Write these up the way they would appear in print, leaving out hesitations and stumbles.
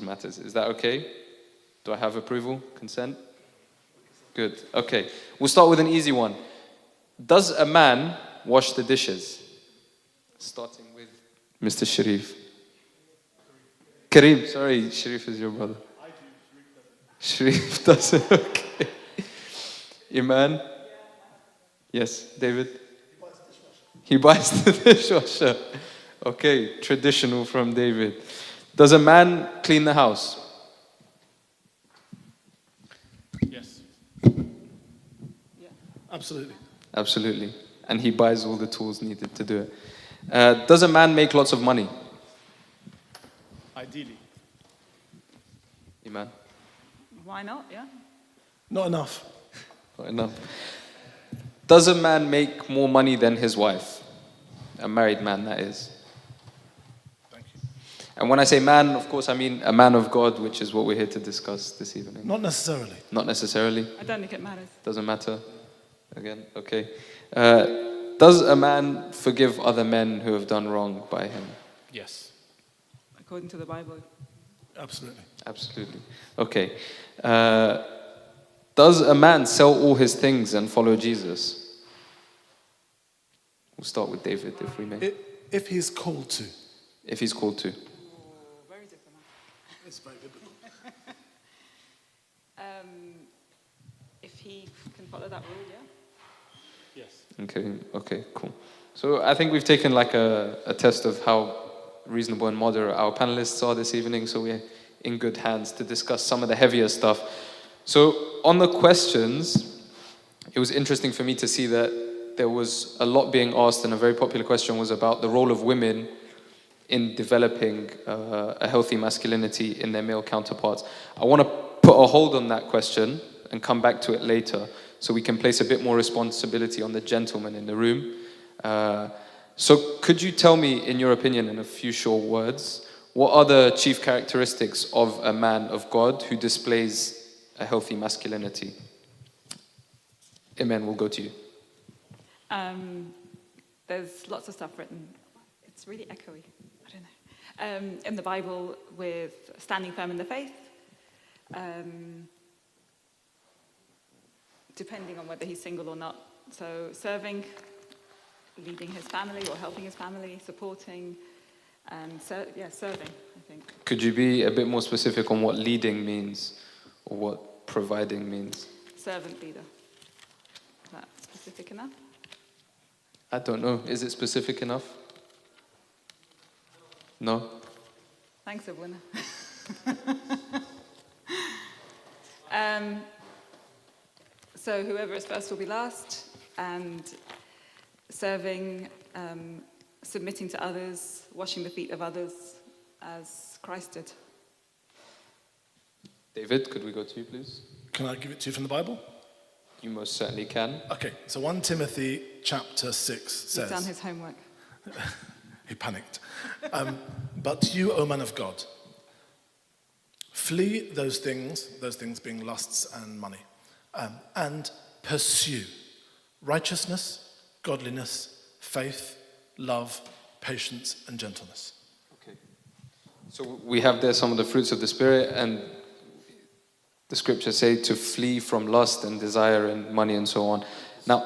matters. Is that okay? Do I have approval? Consent? Good. Okay. We'll start with an easy one. Does a man wash the dishes? Starting with Mr. Sharif. Kareem, sorry, Sharif is your brother. I do, Sharif doesn't. Sharif doesn't, okay. Iman? Yes, David? He buys the dishwasher. Okay, traditional from David. Does a man clean the house? Yes. Yeah. Absolutely. Absolutely. And he buys all the tools needed to do it. Does a man make lots of money? Ideally. Iman? Why not? Yeah. Not enough. Not enough. Does a man make more money than his wife? A married man, that is. Thank you. And when I say man, of course, I mean a man of God, which is what we're here to discuss this evening. Not necessarily. Not necessarily? I don't think it matters. Doesn't matter? Again, okay. Does a man forgive other men who have done wrong by him? Yes. According to the Bible. Absolutely. Absolutely. Okay. Does a man sell all his things and follow Jesus? We'll start with David, if we may. If he's called to. If he's called to. Very different. It's very good. If he can follow that rule, yeah. Yes. Okay, cool. So I think we've taken like a test of how reasonable and moderate our panelists are this evening, so we're in good hands to discuss some of the heavier stuff. So on the questions, it was interesting for me to see that there was a lot being asked, and a very popular question was about the role of women in developing a healthy masculinity in their male counterparts. I want to put a hold on that question and come back to it later, so we can place a bit more responsibility on the gentlemen in the room. So could you tell me, in your opinion, in a few short words, what are the chief characteristics of a man of God who displays a healthy masculinity? Amen, we'll go to you. There's lots of stuff written. It's really echoey. I don't know. In the Bible, with standing firm in the faith, depending on whether he's single or not. So serving, leading his family or helping his family, supporting, and serving, I think. Could you be a bit more specific on what leading means or what providing means? Servant leader. Is that specific enough? I don't know. Is it specific enough? No? Thanks, Abuna. So whoever is first will be last, and serving, submitting to others, washing the feet of others as Christ did. David, could we go to you, please? Can I give it to you from the Bible? You most certainly can. Okay, so 1 Timothy chapter 6 says... He's done his homework. He panicked. But you, O man of God, flee those things being lusts and money, and pursue righteousness, godliness, faith, love, patience, and gentleness. Okay. So we have there some of the fruits of the Spirit, and the scriptures say to flee from lust and desire and money and so on. Now,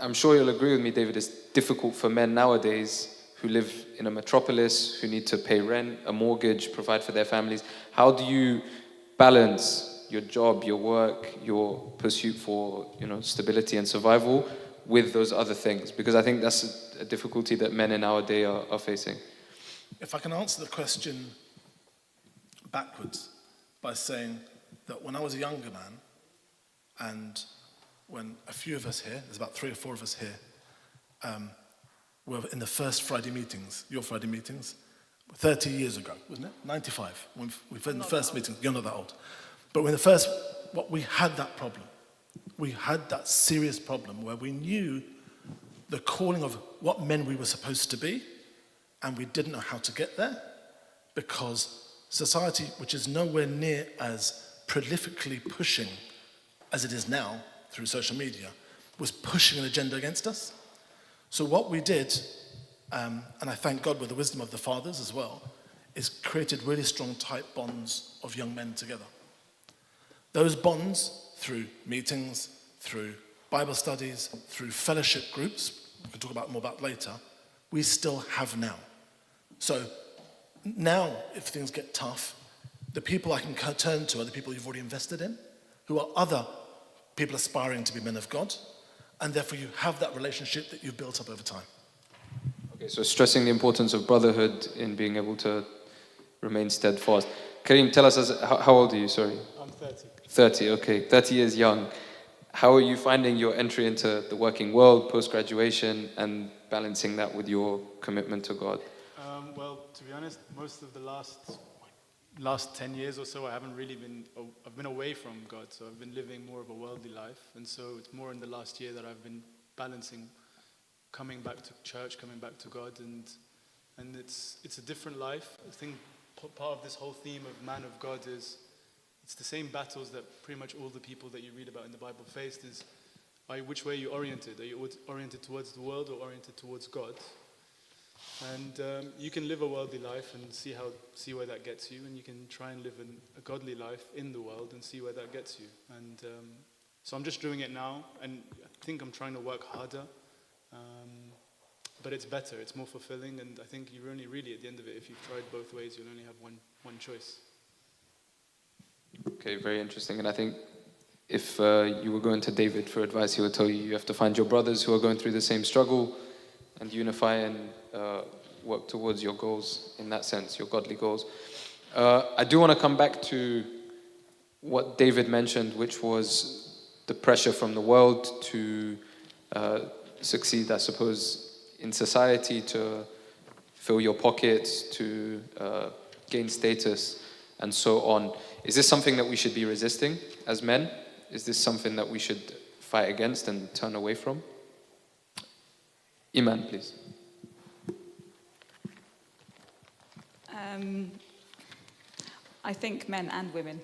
I'm sure you'll agree with me, David, it's difficult for men nowadays who live in a metropolis, who need to pay rent, a mortgage, provide for their families. How do you balance your job, your work, your pursuit for, stability and survival with those other things? Because I think that's a difficulty that men in our day are facing. If I can answer the question backwards by saying that when I was a younger man, and when a few of us here, there's about 3 or 4 of us here, were in the first Friday meetings, your Friday meetings, 30 years ago, wasn't it? 95, when we were in the first meeting. You're not that old. But when we had that problem. We had that serious problem where we knew the calling of what men we were supposed to be, and we didn't know how to get there, because society, which is nowhere near as prolifically pushing as it is now through social media, was pushing an agenda against us. So what we did, and I thank God with the wisdom of the fathers as well, is created really strong, tight bonds of young men together. Those bonds, through meetings, through Bible studies, through fellowship groups, we can talk about more about later, we still have now. So now, if things get tough, the people I can turn to are the people you've already invested in, who are other people aspiring to be men of God, and therefore you have that relationship that you've built up over time. Okay, so stressing the importance of brotherhood in being able to remain steadfast. Kareem, tell us, how old are you, sorry? I'm 30. 30, okay, 30 years young. How are you finding your entry into the working world, post-graduation, and balancing that with your commitment to God? Well, to be honest, most of the last 10 years or so, I've been away from God, so I've been living more of a worldly life, and so it's more in the last year that I've been balancing coming back to church, coming back to God, and it's a different life. I think part of this whole theme of man of God is it's the same battles that pretty much all the people that you read about in the Bible faced. Is which way are you oriented? Are you oriented towards the world or oriented towards God? And you can live a worldly life and see where that gets you, and you can try and live a godly life in the world and see where that gets you. And so I'm just doing it now, and I think I'm trying to work harder, but it's better, it's more fulfilling, and I think you're only really, at the end of it, if you've tried both ways, you'll only have one choice. Okay, very interesting. And I think if you were going to David for advice, he would tell you have to find your brothers who are going through the same struggle and unify and work towards your goals in that sense, your godly goals. I do want to come back to what David mentioned, which was the pressure from the world to succeed, I suppose, in society, to fill your pockets, to gain status, and so on. Is this something that we should be resisting as men? Is this something that we should fight against and turn away from? Iman, please. I think men and women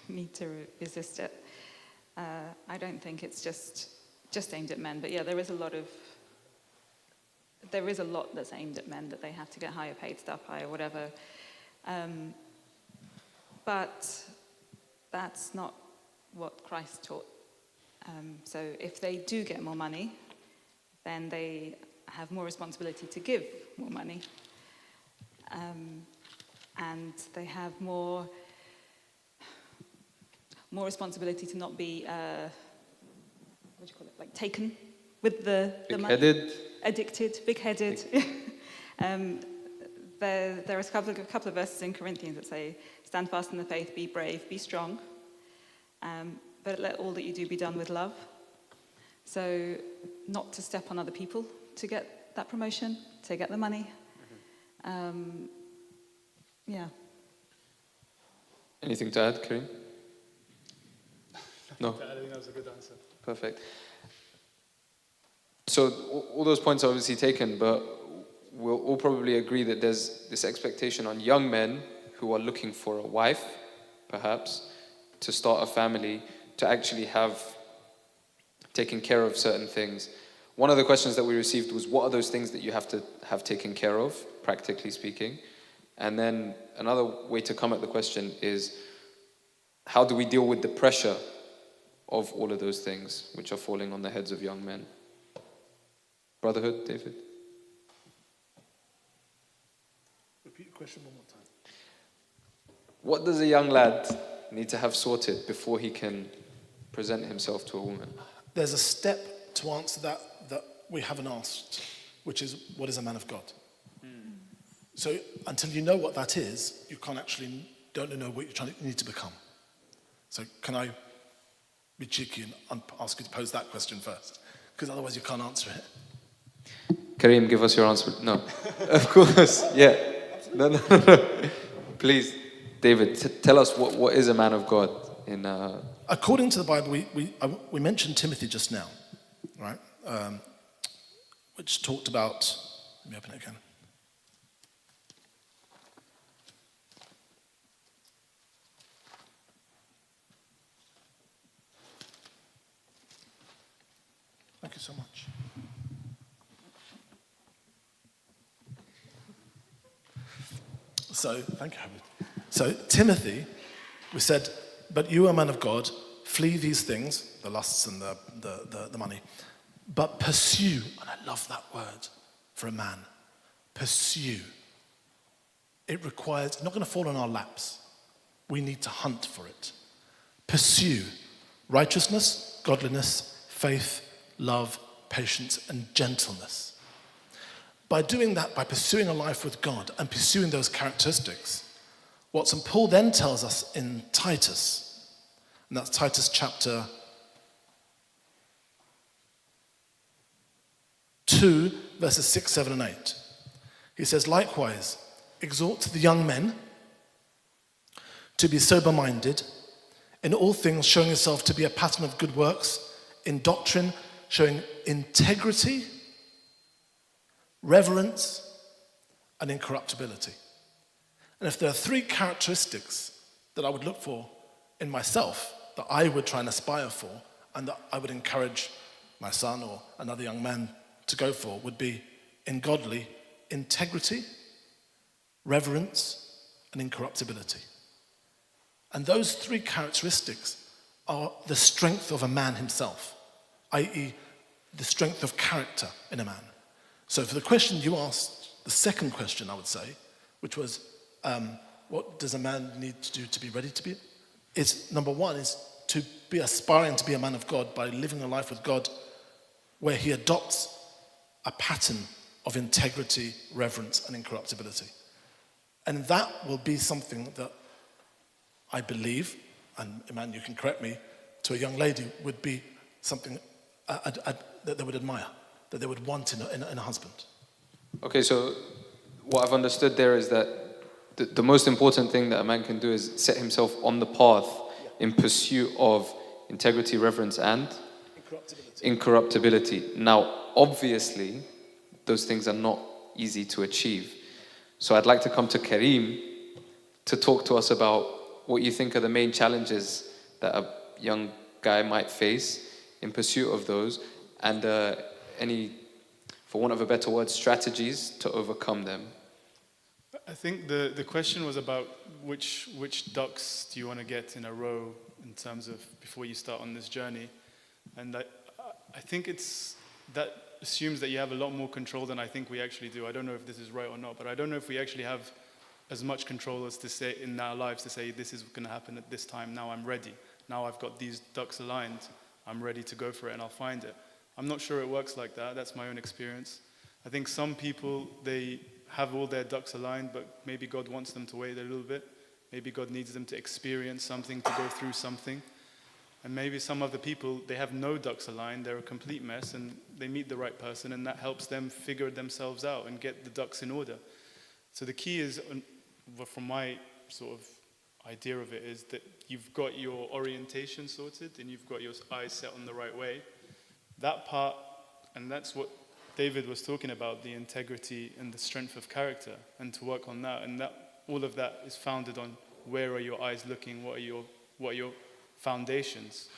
need to resist it. I don't think it's just aimed at men, but yeah, there is a lot that's aimed at men, that they have to get higher paid stuff, higher whatever. But that's not what Christ taught. So if they do get more money, then they have more responsibility to give more money. And they have more responsibility to not be, like taken with the money. Big-headed? Addicted, big-headed. There is a couple of verses in Corinthians that say, stand fast in the faith, be brave, be strong, but let all that you do be done with love. So not to step on other people to get that promotion, to get the money. Yeah. Anything to add, Kareem? No? I think that was a good answer. Perfect. So all those points are obviously taken, but we'll all probably agree that there's this expectation on young men who are looking for a wife, perhaps, to start a family, to actually have taken care of certain things. One of the questions that we received was, what are those things that you have to have taken care of, practically speaking? And then another way to come at the question is, how do we deal with the pressure of all of those things which are falling on the heads of young men? Brotherhood, David? Repeat the question one more time. What does a young lad need to have sorted before he can present himself to a woman? There's a step to answer that we haven't asked, which is, what is a man of God? So until you know what that is, you don't know what you need to become. So can I be cheeky and ask you to pose that question first? Because otherwise you can't answer it. Kareem, give us your answer. No. Of course, yeah. No. Please, David, tell us what is a man of God in... According to the Bible, we mentioned Timothy just now, right? Which talked about... Let me open it again. Thank you so much. So, thank you, Howard. So, Timothy, we said, but you are a man of God, flee these things, the lusts and the money, but pursue, and I love that word for a man, pursue. It requires, it's not going to fall on our laps. We need to hunt for it. Pursue righteousness, godliness, faith, love, patience, and gentleness. By doing that, by pursuing a life with God and pursuing those characteristics, what St. Paul then tells us in Titus, and that's Titus chapter 2, verses 6, 7, and 8. He says, likewise, exhort the young men to be sober-minded, in all things showing yourself to be a pattern of good works, in doctrine showing integrity, reverence, and incorruptibility. And if there are three characteristics that I would look for in myself, that I would try and aspire for, and that I would encourage my son or another young man to go for, would be in godly integrity, reverence, and incorruptibility. And those three characteristics are the strength of a man himself, i.e., the strength of character in a man. So for the question you asked, the second question I would say, which was, what does a man need to do to be ready to be? Is number one is to be aspiring to be a man of God by living a life with God where he adopts a pattern of integrity, reverence, and incorruptibility. And that will be something that I believe, and Iman, you can correct me, to a young lady would be something that they would admire, that they would want in a husband. Okay, so what I've understood there is that the most important thing that a man can do is set himself on the path in pursuit of integrity, reverence, and incorruptibility. Now, obviously, those things are not easy to achieve. So I'd like to come to Karim to talk to us about what you think are the main challenges that a young guy might face in pursuit of those, and any, for want of a better word, strategies to overcome them. I think the question was about which ducks do you want to get in a row in terms of before you start on this journey. And I think that assumes that you have a lot more control than I think we actually do. I don't know if this is right or not, but I don't know if we actually have as much control as to say in our lives to say this is going to happen at this time, now I'm ready. Now I've got these ducks aligned, I'm ready to go for it and I'll find it. I'm not sure it works like that. That's my own experience. I think some people, they have all their ducks aligned, but maybe God wants them to wait a little bit. Maybe God needs them to experience something, to go through something. And maybe some other people, they have no ducks aligned, they're a complete mess, and they meet the right person, and that helps them figure themselves out and get the ducks in order. So the key is, from my sort of idea of it, is that you've got your orientation sorted and you've got your eyes set on the right way. That part, and that's what David was talking about, the integrity and the strength of character, and to work on that. And that all of that is founded on where are your eyes looking, what are your foundations.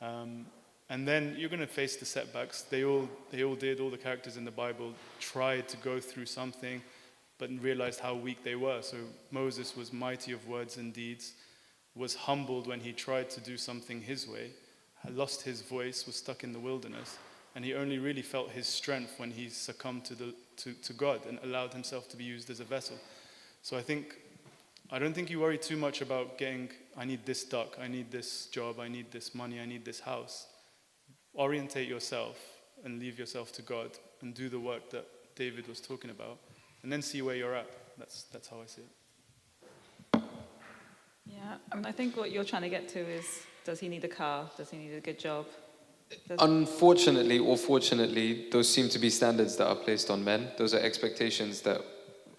And then you're going to face the setbacks. They all did, all the characters in the Bible tried to go through something, but realized how weak they were. So Moses was mighty of words and deeds, was humbled when he tried to do something his way, had lost his voice, was stuck in the wilderness, and he only really felt his strength when he succumbed to God and allowed himself to be used as a vessel. So I don't think you worry too much about I need this duck, I need this job, I need this money, I need this house. Orientate yourself and leave yourself to God and do the work that David was talking about, and then see where you're at. That's how I see it. Yeah, I mean, I think what you're trying to get to is, does he need a car? Does he need a good job? Unfortunately or fortunately, those seem to be standards that are placed on men. Those are expectations that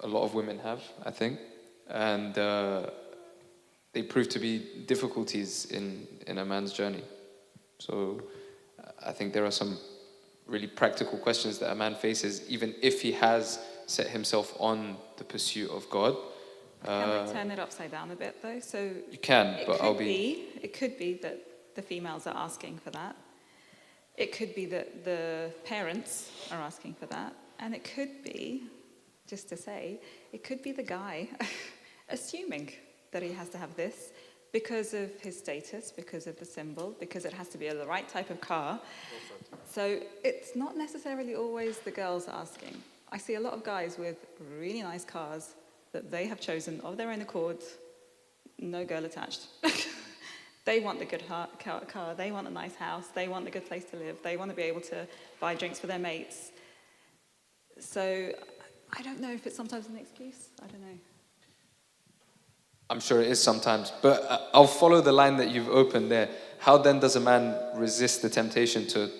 a lot of women have, I think. And they prove to be difficulties in a man's journey. So I think there are some really practical questions that a man faces, even if he has set himself on the pursuit of God. Can I turn it upside down a bit, though? So You can, but it could be that the females are asking for that. It could be that the parents are asking for that. And it could be, just to say, it could be the guy assuming that he has to have this because of his status, because of the symbol, because it has to be the right type of car. So it's not necessarily always the girls asking. I see a lot of guys with really nice cars that they have chosen of their own accord, no girl attached. They want the good car, they want a nice house, they want a good place to live, they want to be able to buy drinks for their mates. So I don't know if it's sometimes an excuse, I don't know. I'm sure it is sometimes, but I'll follow the line that you've opened there. How then does a man resist the temptation to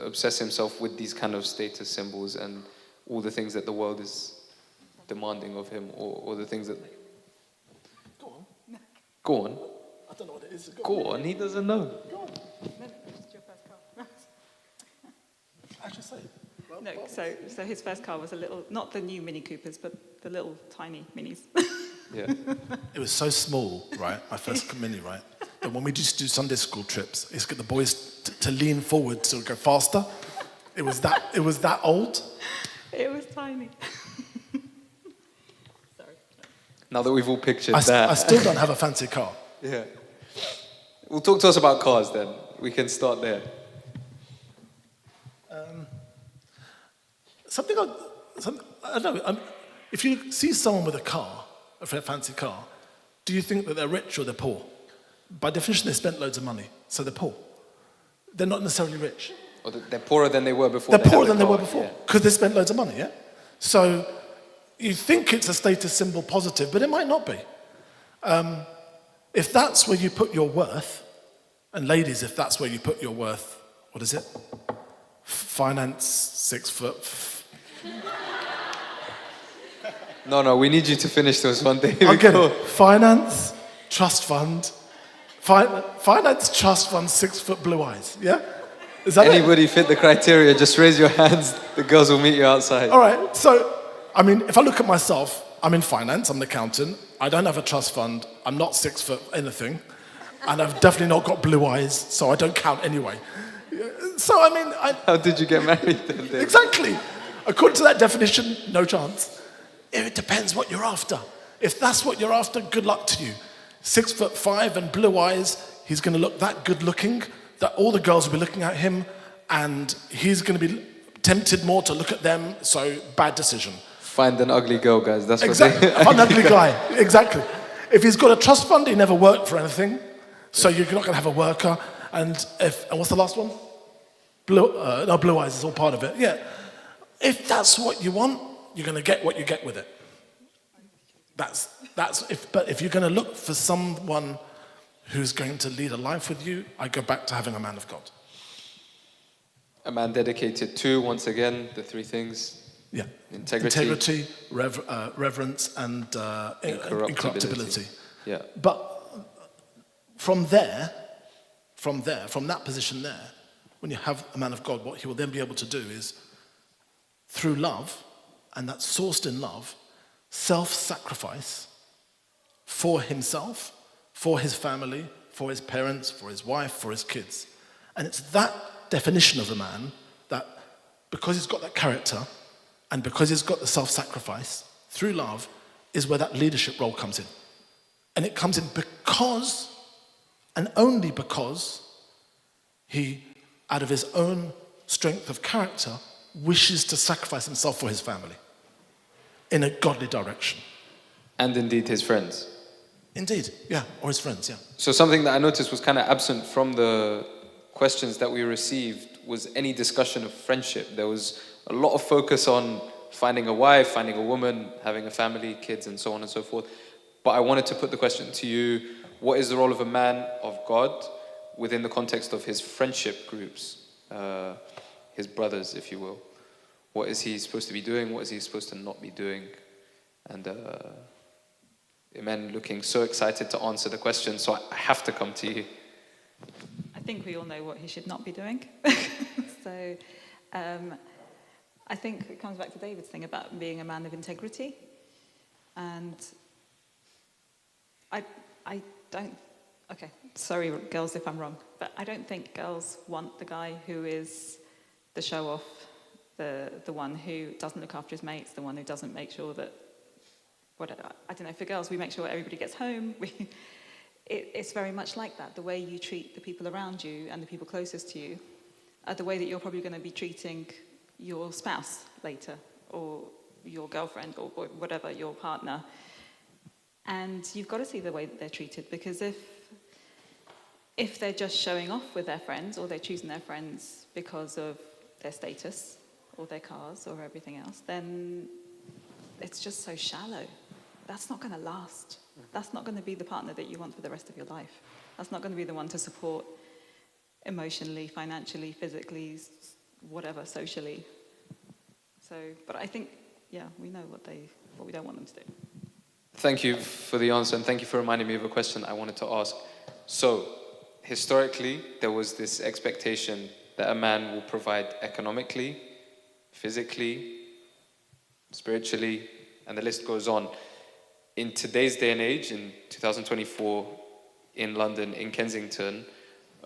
obsess himself with these kind of status symbols and all the things that the world is demanding of him, or the things that... Go on. Go on. I don't know what it is. Go on, he doesn't know. Go on. It's your first car. I should say. Well, No, so his first car was a little, not the new Mini Coopers, but the little tiny Minis. Yeah. It was so small, right? My first Mini, right? That when we used to do Sunday school trips, it's get the boys to lean forward so we go faster. It was that old. It was tiny. Sorry. Now that we've all pictured I that. still don't have a fancy car. Yeah. Well, talk to us about cars then. We can start there. I don't know. If you see someone with a car, a fancy car, do you think that they're rich or they're poor? By definition, they spent loads of money, so they're poor. They're not necessarily rich. Or they're poorer than they were before. They're poorer than they were before Yeah. because they spent loads of money, yeah? So you think it's a status symbol positive, but it might not be. If that's where you put your worth, and ladies, if that's where you put your worth, what is it? Finance, 6 foot. No, we need you to finish this one day. I'll get it. Finance, trust fund. Finance, trust fund, 6 foot blue eyes, yeah? Is that it? Anybody fit the criteria, just raise your hands. The girls will meet you outside. All right, so, I mean, if I look at myself, I'm in finance, I'm an accountant, I don't have a trust fund, I'm not 6 foot anything, and I've definitely not got blue eyes, so I don't count anyway. So, I mean, How did you get married then, Dave? exactly. According to that definition, no chance. It depends what you're after. If that's what you're after, good luck to you. 6'5" and blue eyes, he's going to look that good looking that all the girls will be looking at him, and he's going to be tempted more to look at them, so bad decision. Find an ugly girl, guys. That's Exactly. what An ugly guy. Exactly. If he's got a trust fund, he never worked for anything, so you're not going to have a worker. And what's the last one? Blue eyes is all part of it. Yeah. If that's what you want, you're going to get what you get with it. But if you're going to look for someone who's going to lead a life with you, I go back to having a man of God. A man dedicated to, once again, the three things. Yeah. Integrity. Reverence, and incorruptibility. Yeah. But from that position there, when you have a man of God, what he will then be able to do is, through love, and that's sourced in love, self-sacrifice for himself, for his family, for his parents, for his wife, for his kids. And it's that definition of a man that, because he's got that character, and because he's got the self-sacrifice, through love, is where that leadership role comes in. And it comes in because, and only because, he, out of his own strength of character, wishes to sacrifice himself for his family in a godly direction. And indeed his friends. Indeed, yeah, or his friends, yeah. So something that I noticed was kind of absent from the questions that we received was any discussion of friendship. There was a lot of focus on finding a wife, finding a woman, having a family, kids, and so on and so forth. But I wanted to put the question to you, what is the role of a man of God within the context of his friendship groups, his brothers, if you will? What is he supposed to be doing? What is he supposed to not be doing? And Iman looking so excited to answer the question, so I have to come to you. I think we all know what he should not be doing. So I think it comes back to David's thing about being a man of integrity. And I don't, okay, sorry girls if I'm wrong, but I don't think girls want the guy who is the show-off, the one who doesn't look after his mates, the one who doesn't make sure that whatever. I don't know, for girls, we make sure everybody gets home. It's very much like that. The way you treat the people around you and the people closest to you are the way that you're probably going to be treating your spouse later, or your girlfriend, or whatever, your partner. And you've got to see the way that they're treated, because if they're just showing off with their friends, or they're choosing their friends because of their status, or their cars, or everything else, then it's just so shallow. That's not going to last. That's not going to be the partner that you want for the rest of your life. That's not going to be the one to support emotionally, financially, physically, whatever, socially. So, but I think, yeah, we know what we don't want them to do. Thank you for the answer, and thank you for reminding me of a question I wanted to ask. So, historically, there was this expectation that a man will provide economically, physically, spiritually, and the list goes on. In today's day and age, in 2024, in London, in Kensington,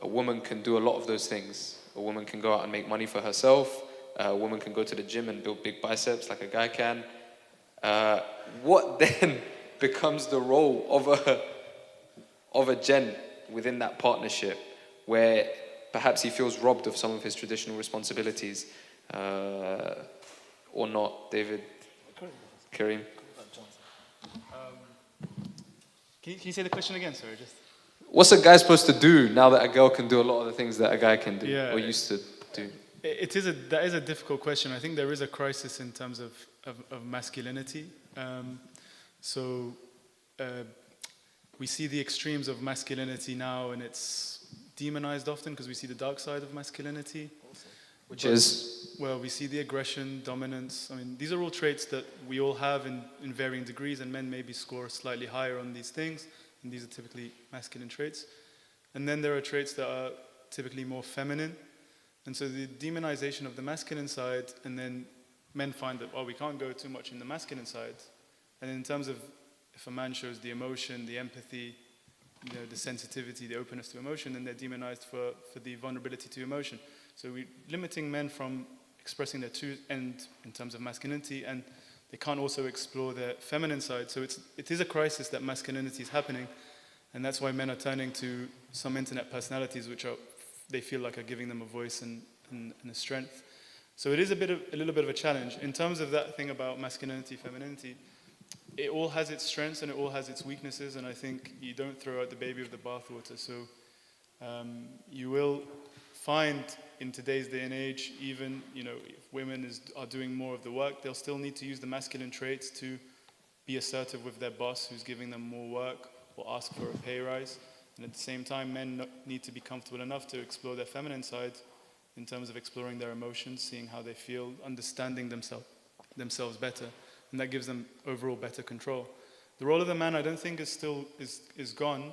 a woman can do a lot of those things. A woman can go out and make money for herself. A woman can go to the gym and build big biceps like a guy can. What then becomes the role of a gent within that partnership, where perhaps he feels robbed of some of his traditional responsibilities, or not? David, Kareem? Can you say the question again? Sorry, just. What's a guy supposed to do now that a girl can do a lot of the things that a guy can do, or used to do? That is a difficult question. I think there is a crisis in terms of masculinity. We see the extremes of masculinity now, and it's demonized often because we see the dark side of masculinity. Which is? Well, we see the aggression, dominance. I mean, these are all traits that we all have in varying degrees, and men maybe score slightly higher on these things, and these are typically masculine traits. And then there are traits that are typically more feminine. And so the demonization of the masculine side, and then men find that, we can't go too much in the masculine side. And in terms of if a man shows the emotion, the empathy, the sensitivity, the openness to emotion, then they're demonized for the vulnerability to emotion. So we're limiting men from expressing their true end in terms of masculinity, and they can't also explore their feminine side. So it is a crisis that masculinity is happening, and that's why men are turning to some internet personalities which they feel like are giving them a voice and a strength. So it is a little bit of a challenge. In terms of that thing about masculinity, femininity, it all has its strengths and it all has its weaknesses, and I think you don't throw out the baby with the bathwater. So you will find in today's day and age, even if women are doing more of the work, they'll still need to use the masculine traits to be assertive with their boss who's giving them more work, or ask for a pay rise. And at the same time, men need to be comfortable enough to explore their feminine side in terms of exploring their emotions, seeing how they feel, understanding themselves better, and that gives them overall better control. The role of the man, I don't think, is gone.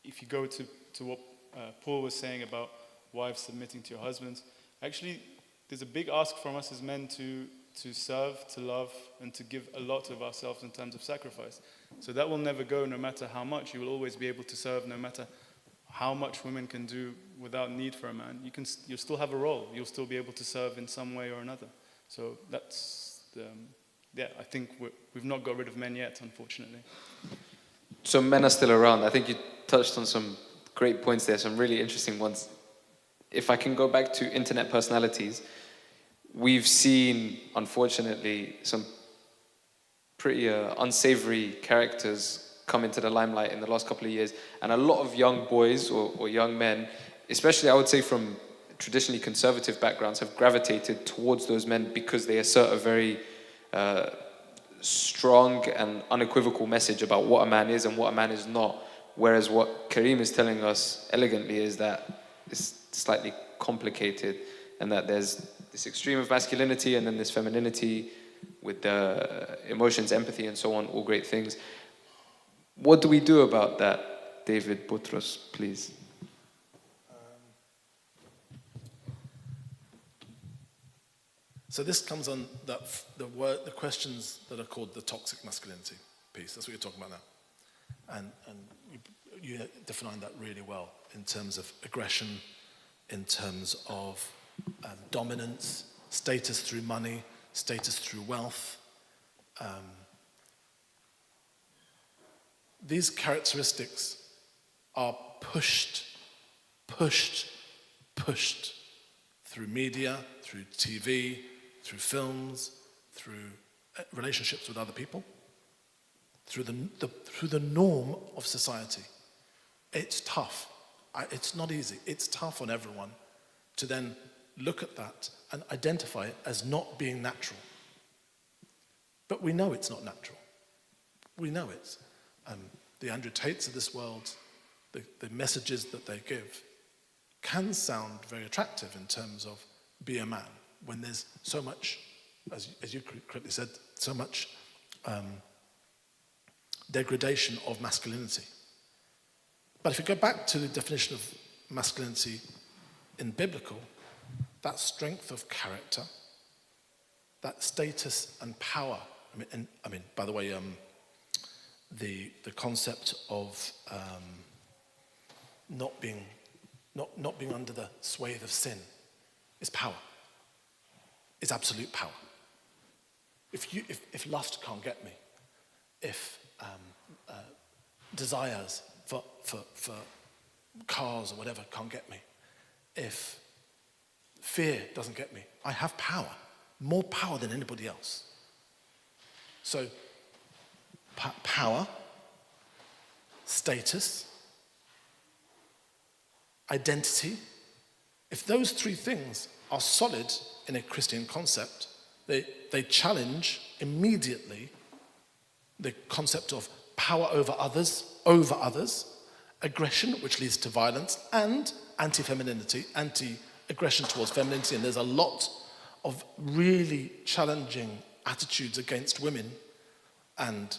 If you go to what Paul was saying about wives submitting to your husbands, actually, there's a big ask from us as men to serve, to love, and to give a lot of ourselves in terms of sacrifice. So that will never go, no matter how much. You will always be able to serve, no matter how much women can do without need for a man. You'll still have a role. You'll still be able to serve in some way or another. So that's I think we've not got rid of men yet, unfortunately. So men are still around. I think you touched on some great points there, some really interesting ones. If I can go back to internet personalities, we've seen, unfortunately, some pretty unsavory characters come into the limelight in the last couple of years, and a lot of young boys or young men, especially I would say from traditionally conservative backgrounds, have gravitated towards those men because they assert a very strong and unequivocal message about what a man is and what a man is not. Whereas what Kareem is telling us elegantly is that it's slightly complicated, and that there's this extreme of masculinity and then this femininity with the emotions, empathy, and so on, all great things. What do we do about that, David Boutros, please? So this comes on the questions that are called the toxic masculinity piece. That's what you're talking about now. And you defined that really well in terms of aggression, in terms of dominance, status through money, status through wealth, these characteristics are pushed through media, through TV, through films, through relationships with other people, through the norm of society. It's tough. It's not easy. It's tough on everyone to then look at that and identify it as not being natural. But we know it's not natural. We know it. The Andrew Tates of this world, the messages that they give, can sound very attractive in terms of be a man, when there's so much, as you correctly said, so much degradation of masculinity. But if you go back to the definition of masculinity in biblical, that strength of character, that status and power. I mean, by the way, the concept of not being under the sway of sin is power. It's absolute power. If lust can't get me, if desires for cars or whatever can't get me, if fear doesn't get me, I have power, more power than anybody else. So power, status, identity, if those three things are solid in a Christian concept, they challenge immediately the concept of power over others, aggression, which leads to violence, and anti-femininity, anti-aggression towards femininity. And there's a lot of really challenging attitudes against women and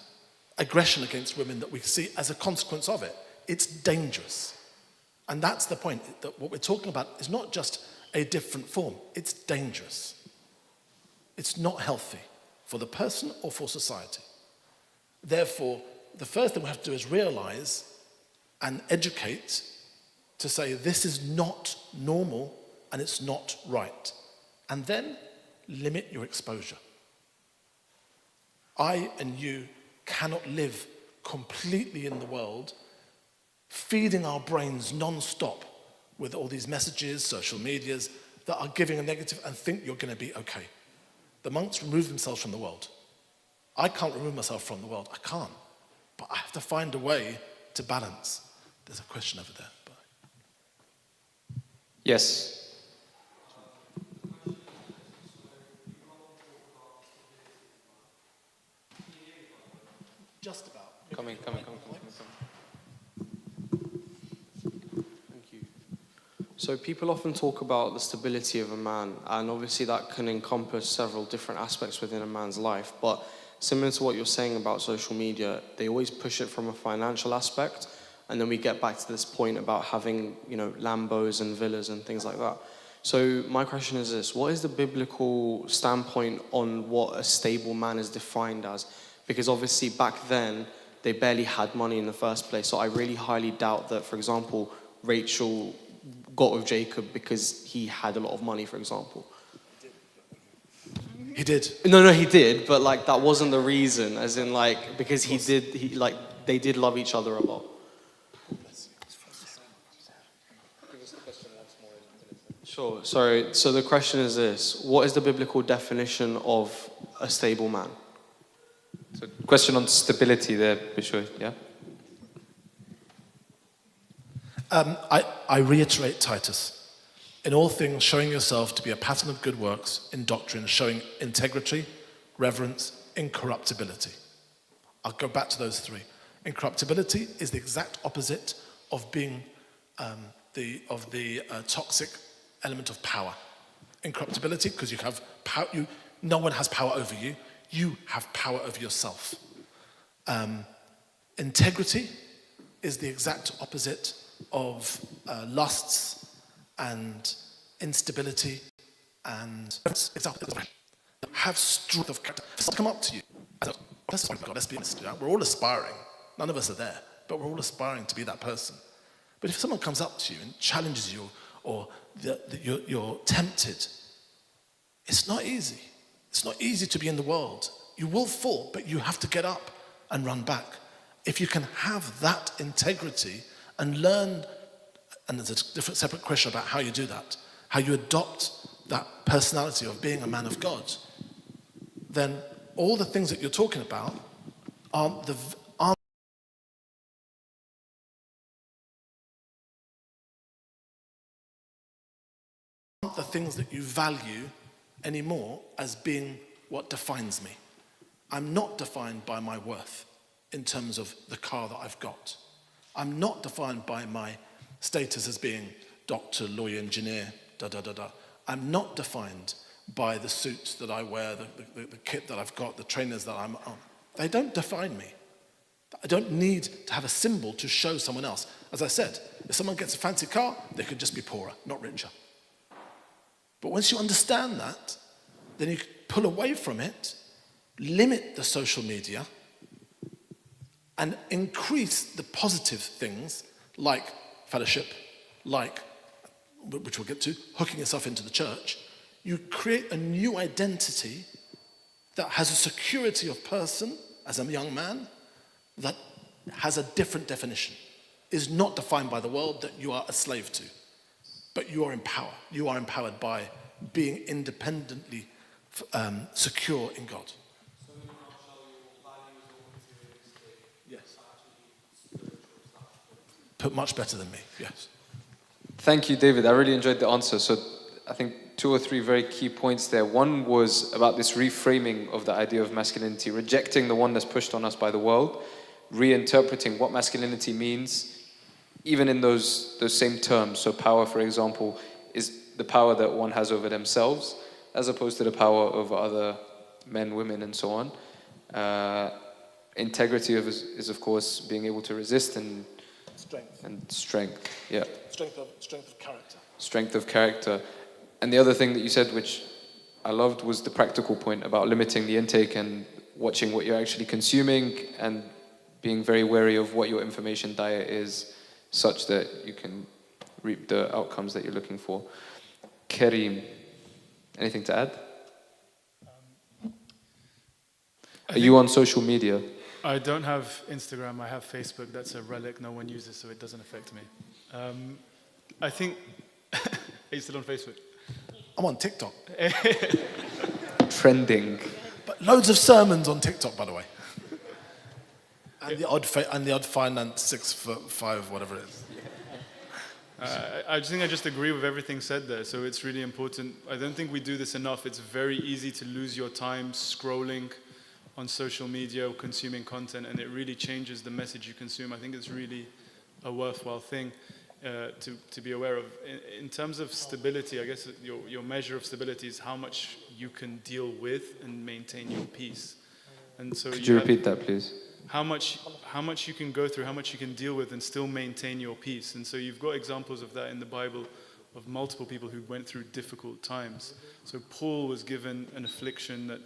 aggression against women that we see as a consequence of it. It's dangerous. And that's the point, that what we're talking about is not just a different form, it's dangerous. It's not healthy for the person or for society. Therefore, the first thing we have to do is realize and educate to say this is not normal and it's not right. And then limit your exposure. I and you cannot live completely in the world feeding our brains non-stop with all these messages, social medias, that are giving a negative and think you're going to be okay. The monks remove themselves from the world. I can't remove myself from the world. I can't. But I have to find a way to balance. There's a question over there. Yes. Just about. Coming. Thank you. So people often talk about the stability of a man, and obviously that can encompass several different aspects within a man's life. But similar to what you're saying about social media, they always push it from a financial aspect, and then we get back to this point about having, Lambos and villas and things like that. So my question is this: what is the biblical standpoint on what a stable man is defined as? Because obviously back then, they barely had money in the first place. So I really highly doubt that, for example, Rachel got with Jacob because he had a lot of money, for example. He did. No, he did, but that wasn't the reason, as in because they did love each other a lot. Sure, sorry. So the question is this: what is the biblical definition of a stable man? So question on stability there, Bishoy, yeah? I reiterate Titus. In all things, showing yourself to be a pattern of good works, in doctrine, showing integrity, reverence, incorruptibility. I'll go back to those three. Incorruptibility is the exact opposite of being the toxic element of power. Incorruptibility, because you have power, no one has power over you. You have power over yourself. Integrity is the exact opposite of lusts and instability and have strength of character. If come up to you, let's be honest, we're all aspiring. None of us are there, but we're all aspiring to be that person. But if someone comes up to you and challenges you, or you're tempted, it's not easy. It's not easy to be in the world. You will fall, but you have to get up and run back. if you can have that integrity and learn, and there's a different separate question about how you do that, how you adopt that personality of being a man of God, then all the things that you're talking about aren't the things that you value anymore as being what defines me. I'm not defined by my worth in terms of the car that I've got. I'm not defined by my status as being doctor, lawyer, engineer, da-da-da-da. I'm not defined by the suits that I wear, the kit that I've got, the trainers that I'm on. They don't define me. I don't need to have a symbol to show someone else. As I said, if someone gets a fancy car, they could just be poorer, not richer. But once you understand that, then you pull away from it, limit the social media, and increase the positive things like fellowship, like, which we'll get to, hooking yourself into the church. You create a new identity that has a security of person as a young man that has a different definition, is not defined by the world that you are a slave to. But you are empowered. You are empowered by being independently secure in God. So you not show your values or materialistic. Yes. Put much better than me, yes. Thank you, David. I really enjoyed the answer. So I think 2 or 3 very key points there. One was about this reframing of the idea of masculinity, rejecting the one that's pushed on us by the world, reinterpreting what masculinity means, even in those same terms. So power, for example, is the power that one has over themselves, as opposed to the power over other men, women, and so on. Integrity is of course, being able to resist and strength. Yeah. Strength of character. Strength of character. And the other thing that you said, which I loved, was the practical point about limiting the intake and watching what you're actually consuming and being very wary of what your information diet is, such that you can reap the outcomes that you're looking for. Kareem, anything to add? Are you on social media? I don't have Instagram, I have Facebook. That's a relic, no one uses, so it doesn't affect me. I think, are you still on Facebook? I'm on TikTok. Trending. But loads of sermons on TikTok, by the way. And the odd finance 6'5", whatever it is. I think I just agree with everything said there. So it's really important. I don't think we do this enough. It's very easy to lose your time scrolling on social media or consuming content, and it really changes the message you consume. I think it's really a worthwhile thing to be aware of. In terms of stability, I guess your measure of stability is how much you can deal with and maintain your peace. And so Could you repeat that, please? How much you can go through, how much you can deal with and still maintain your peace. And so you've got examples of that in the Bible of multiple people who went through difficult times. So Paul was given an affliction that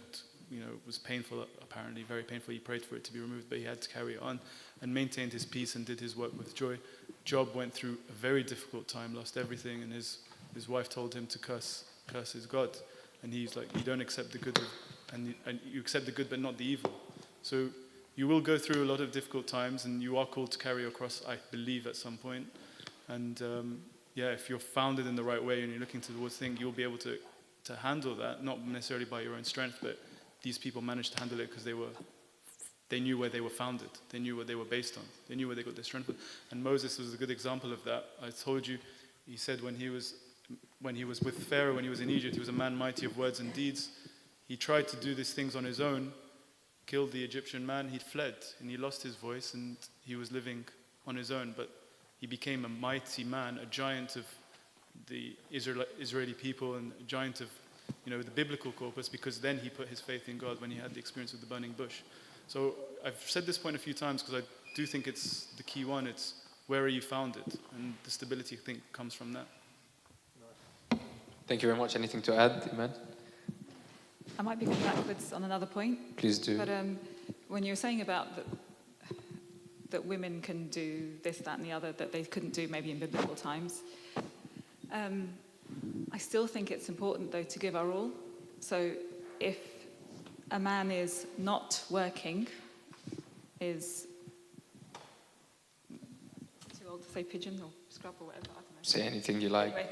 was painful, apparently very painful. He prayed for it to be removed, but he had to carry it on and maintained his peace and did his work with joy. Job went through a very difficult time, lost everything, and his wife told him to curse his God. And he's like, you don't accept the good, and you accept the good but not the evil. So you will go through a lot of difficult times, and you are called to carry your cross, I believe, at some point. And if you're founded in the right way and you're looking towards things, you'll be able to handle that, not necessarily by your own strength, but these people managed to handle it because they knew where they were founded. They knew what they were based on. They knew where they got their strength from. And Moses was a good example of that. I told you, he said when he was with Pharaoh, when he was in Egypt, he was a man mighty of words and deeds. He tried to do these things on his own, killed the Egyptian man, he fled, and he lost his voice, and he was living on his own. But he became a mighty man, a giant of the Israeli people, and a giant of the biblical corpus, because then he put his faith in God when he had the experience with the burning bush. So I've said this point a few times because I do think it's the key one. It's where are you founded? And the stability, I think, comes from that. Thank you very much. Anything to add, Iman? I might be going backwards on another point. Please do. But when you were saying about that women can do this, that, and the other that they couldn't do maybe in biblical times, I still think it's important, though, to give our all. So if a man is not working, is called? Say pigeon or scrub or whatever, I don't know. Say anything you like. Anyway,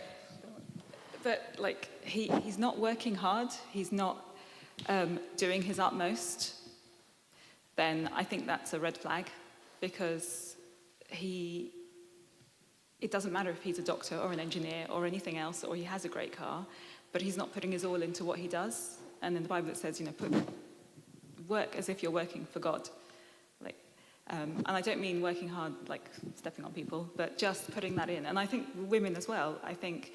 but like he's not working hard, he's not doing his utmost, then I think that's a red flag, because it doesn't matter if he's a doctor or an engineer or anything else, or he has a great car, but he's not putting his all into what he does. And in the Bible it says, work as if you're working for God. And I don't mean working hard like stepping on people, but just putting that in. And I think women as well, I think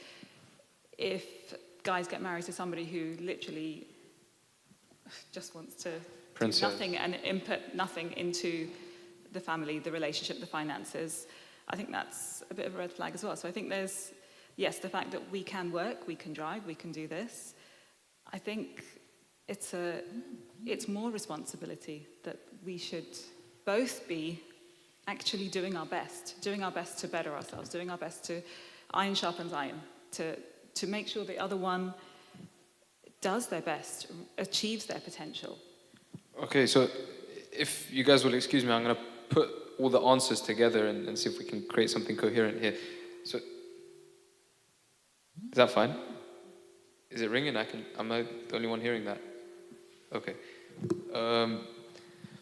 if guys get married to somebody who literally just wants to do nothing and input nothing into the family, the relationship, the finances, I think that's a bit of a red flag as well. So I think there's, yes, the fact that we can work, we can drive, we can do this. I think it's more responsibility that we should both be actually doing our best to better ourselves, doing our best to iron sharpens iron, to make sure the other one does their best, achieves their potential. Okay, so if you guys will excuse me, I'm going to put all the answers together and see if we can create something coherent here. So, is that fine? Is it ringing? I'm the only one hearing that. Okay.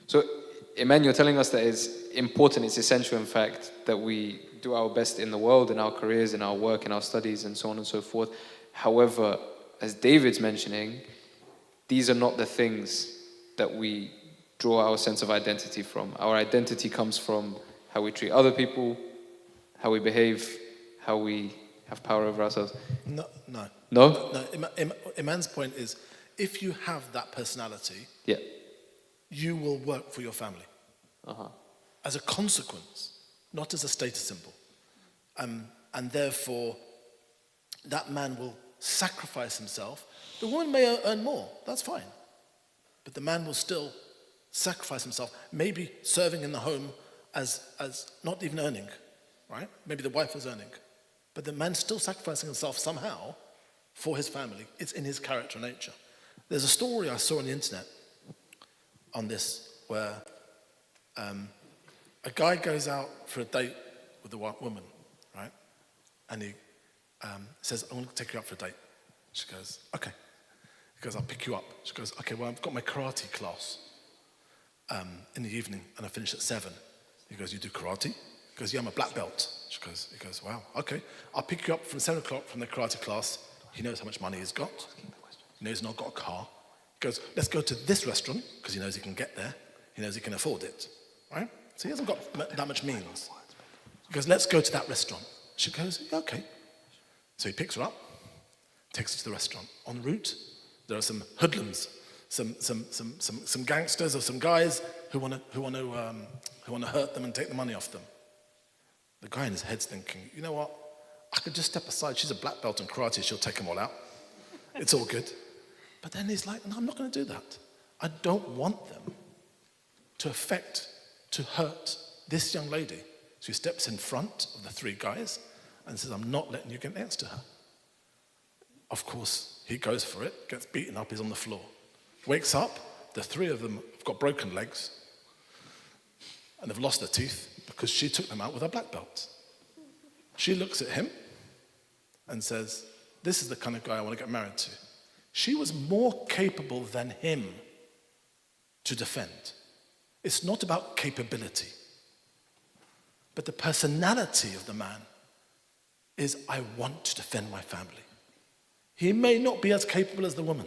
So, Iman, you're telling us that it's important, it's essential, in fact, that we do our best in the world, in our careers, in our work, in our studies, and so on and so forth. However, as David's mentioning, these are not the things that we draw our sense of identity from. Our identity comes from how we treat other people, how we behave, how we have power over ourselves. No? No? Iman's point is, if you have that personality, Yeah. you will work for your family. Uh-huh. As a consequence, not as a status symbol. And therefore, that man will sacrifice himself. The woman may earn more, that's fine. But the man will still sacrifice himself, maybe serving in the home as not even earning, right? Maybe the wife is earning. But the man's still sacrificing himself somehow for his family. It's in his character nature. There's a story I saw on the internet on this where a guy goes out for a date with a woman, right? And he says, I want to take you out for a date. She goes, okay. He goes, I'll pick you up. She goes, okay, well, I've got my karate class in the evening and I finish at 7. He goes, you do karate? He goes, yeah, I'm a black belt. He goes, wow, okay. I'll pick you up from 7 o'clock from the karate class. He knows how much money he's got. He knows he's not got a car. He goes, let's go to this restaurant, because he knows he can get there. He knows he can afford it, right? So he hasn't got that much means. He goes, let's go to that restaurant. She goes, yeah, okay. So he picks her up, takes her to the restaurant. En route, there are some hoodlums, some gangsters or some guys who want to hurt them and take the money off them. The guy in his head's thinking, you know what? I could just step aside. She's a black belt in karate. She'll take them all out. It's all good. But then he's like, no, I'm not going to do that. I don't want them to hurt this young lady. So he steps in front of the 3 guys and says, I'm not letting you get next to her. Of course, he goes for it, gets beaten up, he's on the floor. Wakes up, the 3 of them have got broken legs and they've lost their teeth because she took them out with her black belt. She looks at him and says, this is the kind of guy I want to get married to. She was more capable than him to defend. It's not about capability, but the personality of the man is, I want to defend my family. He may not be as capable as the woman.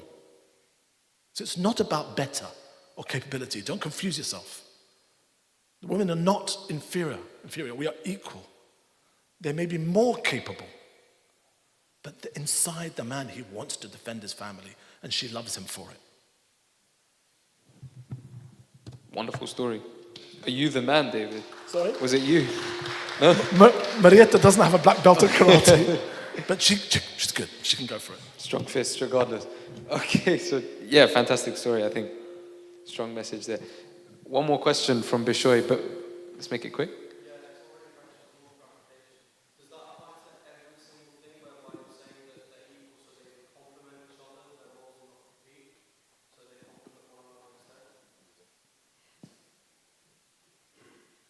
So it's not about better or capability. Don't confuse yourself. The women are not inferior. We are equal. They may be more capable, but inside the man, he wants to defend his family, and she loves him for it. Wonderful story. Are you the man, David? Sorry? Was it you? Marietta doesn't have a black belt in karate, but she's good. She can go for it. Strong fists, regardless. Okay, so yeah, fantastic story. I think strong message there. One more question from Bishoy, but let's make it quick.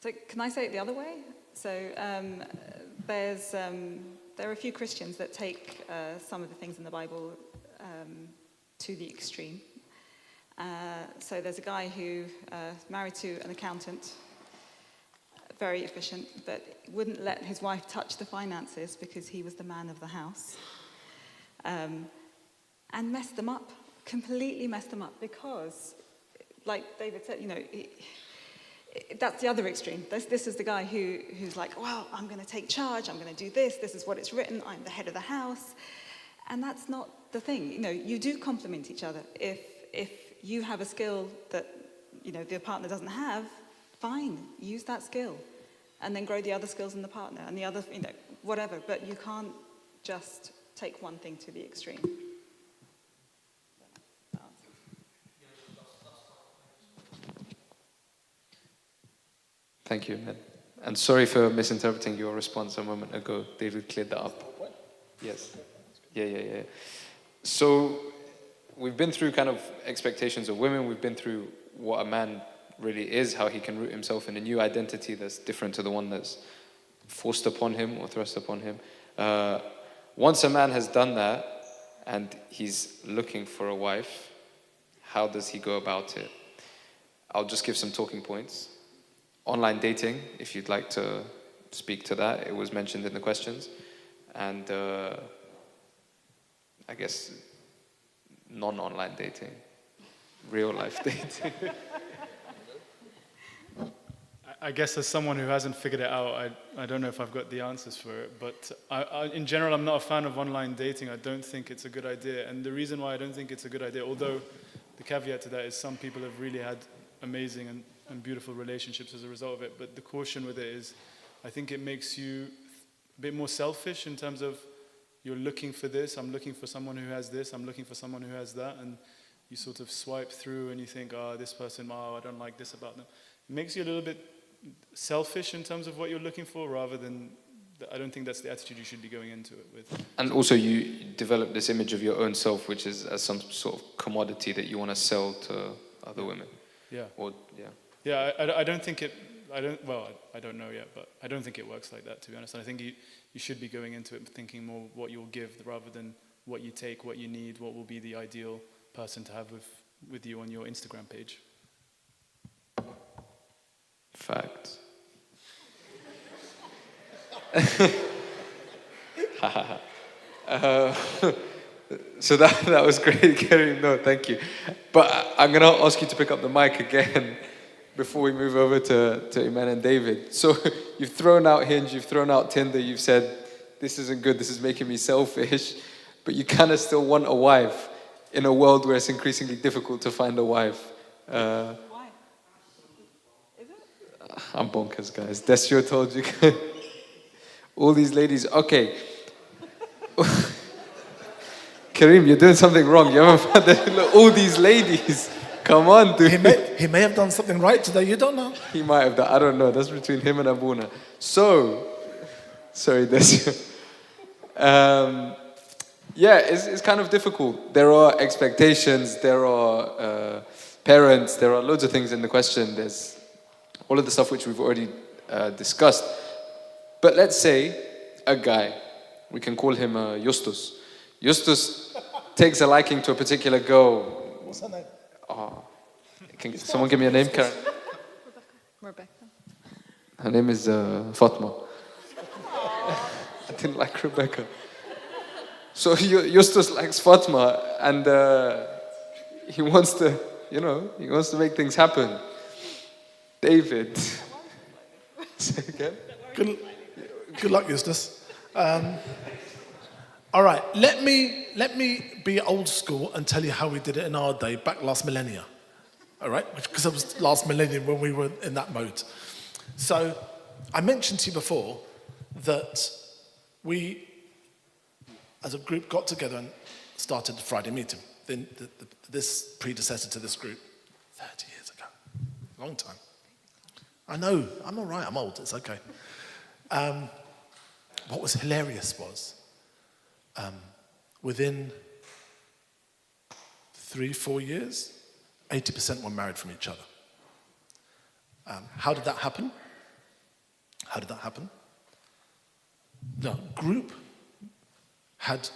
So can I say it the other way? So there are a few Christians that take some of the things in the Bible to the extreme. So there's a guy who married to an accountant, very efficient, but wouldn't let his wife touch the finances because he was the man of the house. And messed them up, completely messed them up, because, like David said, that's the other extreme. This is the guy who's like, well, I'm going to take charge, I'm going to do this is what it's written, I'm the head of the house. And that's not the thing. You do complement each other. If you have a skill that, the partner doesn't have, fine, use that skill. And then grow the other skills in the partner and the other, whatever. But you can't just take one thing to the extreme. Thank you, Ned. And sorry for misinterpreting your response a moment ago. David cleared that up. Yes. Yeah. So we've been through kind of expectations of women. We've been through what a man really is, how he can root himself in a new identity that's different to the one that's forced upon him or thrust upon him. Once a man has done that and he's looking for a wife, how does he go about it? I'll just give some talking points. Online dating, if you'd like to speak to that, it was mentioned in the questions. And I guess non-online dating, real life dating. I guess as someone who hasn't figured it out, I don't know if I've got the answers for it, but in general, I'm not a fan of online dating. I don't think it's a good idea. And the reason why I don't think it's a good idea, although the caveat to that is some people have really had amazing and beautiful relationships as a result of it, but the caution with it is I think it makes you a bit more selfish in terms of you're looking for this, I'm looking for someone who has this, I'm looking for someone who has that, and you sort of swipe through and you think, this person, I don't like this about them. It makes you a little bit selfish in terms of what you're looking for, rather than, I don't think that's the attitude you should be going into it with. And also you develop this image of your own self, which is as some sort of commodity that you want to sell to other women. Yeah. Yeah, I don't think it, I don't know yet, but I don't think it works like that, to be honest. And I think you should be going into it thinking more what you'll give rather than what you take, what you need, what will be the ideal person to have with you on your Instagram page. Fact. So that was great, Karim. No, thank you. But I'm going to ask you to pick up the mic again before we move over to Iman and David. So you've thrown out Hinge, you've thrown out Tinder, you've said, this isn't good, this is making me selfish, but you kind of still want a wife in a world where it's increasingly difficult to find a wife. Why? Is it? I'm bonkers, guys. Desio told you. All these ladies, okay. Karim, you're doing something wrong. You haven't found all these ladies. Come on, dude. He may have done something right today, you don't know. He might have done, I don't know. That's between him and Abuna. So, sorry, Desio. It's kind of difficult. There are expectations, there are parents, there are loads of things in the question. There's all of the stuff which we've already discussed. But let's say a guy, we can call him Justus. Justus takes a liking to a particular girl. What's her name? Can someone give me a name, Karen? Rebecca. Her name is Fatma. I didn't like Rebecca. So Justus likes Fatma, and he wants to make things happen. David. Say again? Good luck, Eustace. All right, let me be old school and tell you how we did it in our day, back last millennia. All right, because it was last millennium when we were in that mode. So I mentioned to you before that we, as a group, got together and started the Friday meeting. Then this predecessor to this group, 30 years ago, long time. I know, I'm all right, I'm old, it's okay. What was hilarious was, within 3-4 years, 80% were married from each other. How did that happen? How did that happen? The group had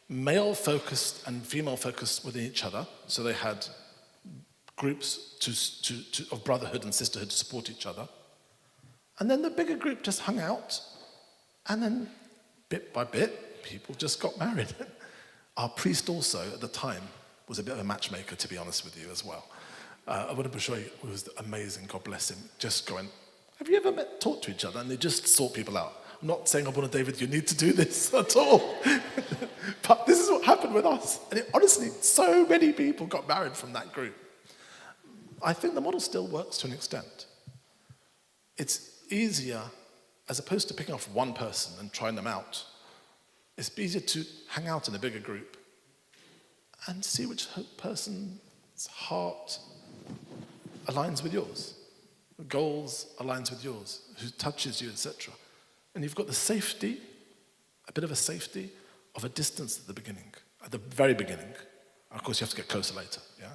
male-focused and female-focused within each other, so they had groups of brotherhood and sisterhood to support each other. And then the bigger group just hung out, and then bit by bit, people just got married. Our priest also, at the time, was a bit of a matchmaker, to be honest with you, as well. Abuna Bishoy was amazing, God bless him, just going, have you ever talked to each other? And they just sort people out. I'm not saying, Abuna David, you need to do this at all. But this is what happened with us. And honestly, so many people got married from that group. I think the model still works to an extent. It's easier, as opposed to picking off one person and trying them out, it's easier to hang out in a bigger group and see which person's heart aligns with yours, goals aligns with yours, who touches you, etc. And you've got the safety, a bit of a safety, of a distance at the beginning, at the very beginning. Of course, you have to get closer later, yeah?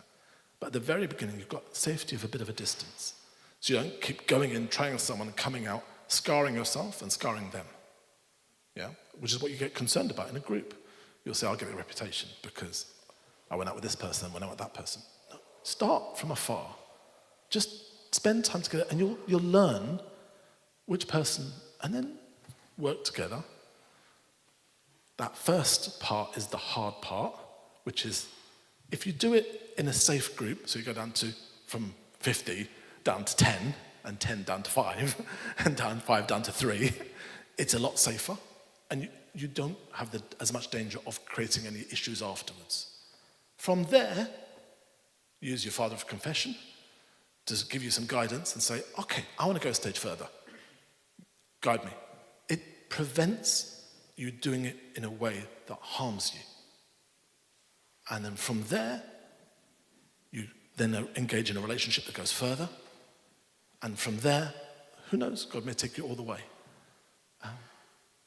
But at the very beginning, you've got safety of a bit of a distance. So you don't keep going in, trying someone, and coming out, scarring yourself and scarring them, yeah? Which is what you get concerned about in a group. You'll say, I'll get a reputation because I went out with this person, went out with that person. No, start from afar. Just spend time together and you'll learn which person, and then work together. That first part is the hard part, which is if you do it in a safe group, so you go down to from 50 down to 10, and 10 down to 5, and 5 down to 3, it's a lot safer, and you don't have as much danger of creating any issues afterwards. From there, use your father of confession to give you some guidance and say, okay, I want to go a stage further. Guide me. It prevents you doing it in a way that harms you. And then from there, you then engage in a relationship that goes further. And from there, who knows, God may take you all the way.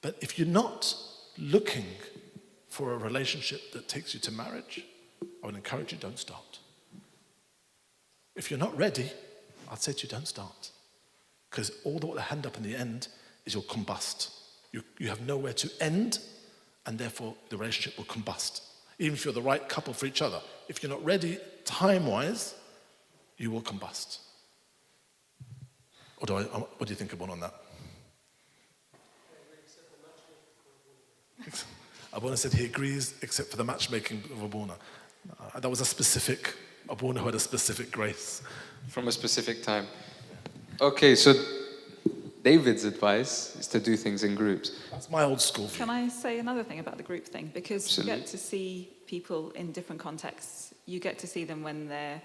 But if you're not looking for a relationship that takes you to marriage, I would encourage you, don't start. If you're not ready, I'd say to you, don't start. Because all that will end up in the end is you'll combust. You have nowhere to end, and therefore the relationship will combust. Even if you're the right couple for each other. If you're not ready time-wise, you will combust. Or what do you think, Abuna, on that? Abuna said he agrees, except for the matchmaking of Abuna. That was a specific, Abuna who had a specific grace. From a specific time. Okay, so David's advice is to do things in groups. That's my old school view. Can I say another thing about the group thing? Because Absolutely. you get to see people in different contexts. You get to see them when they're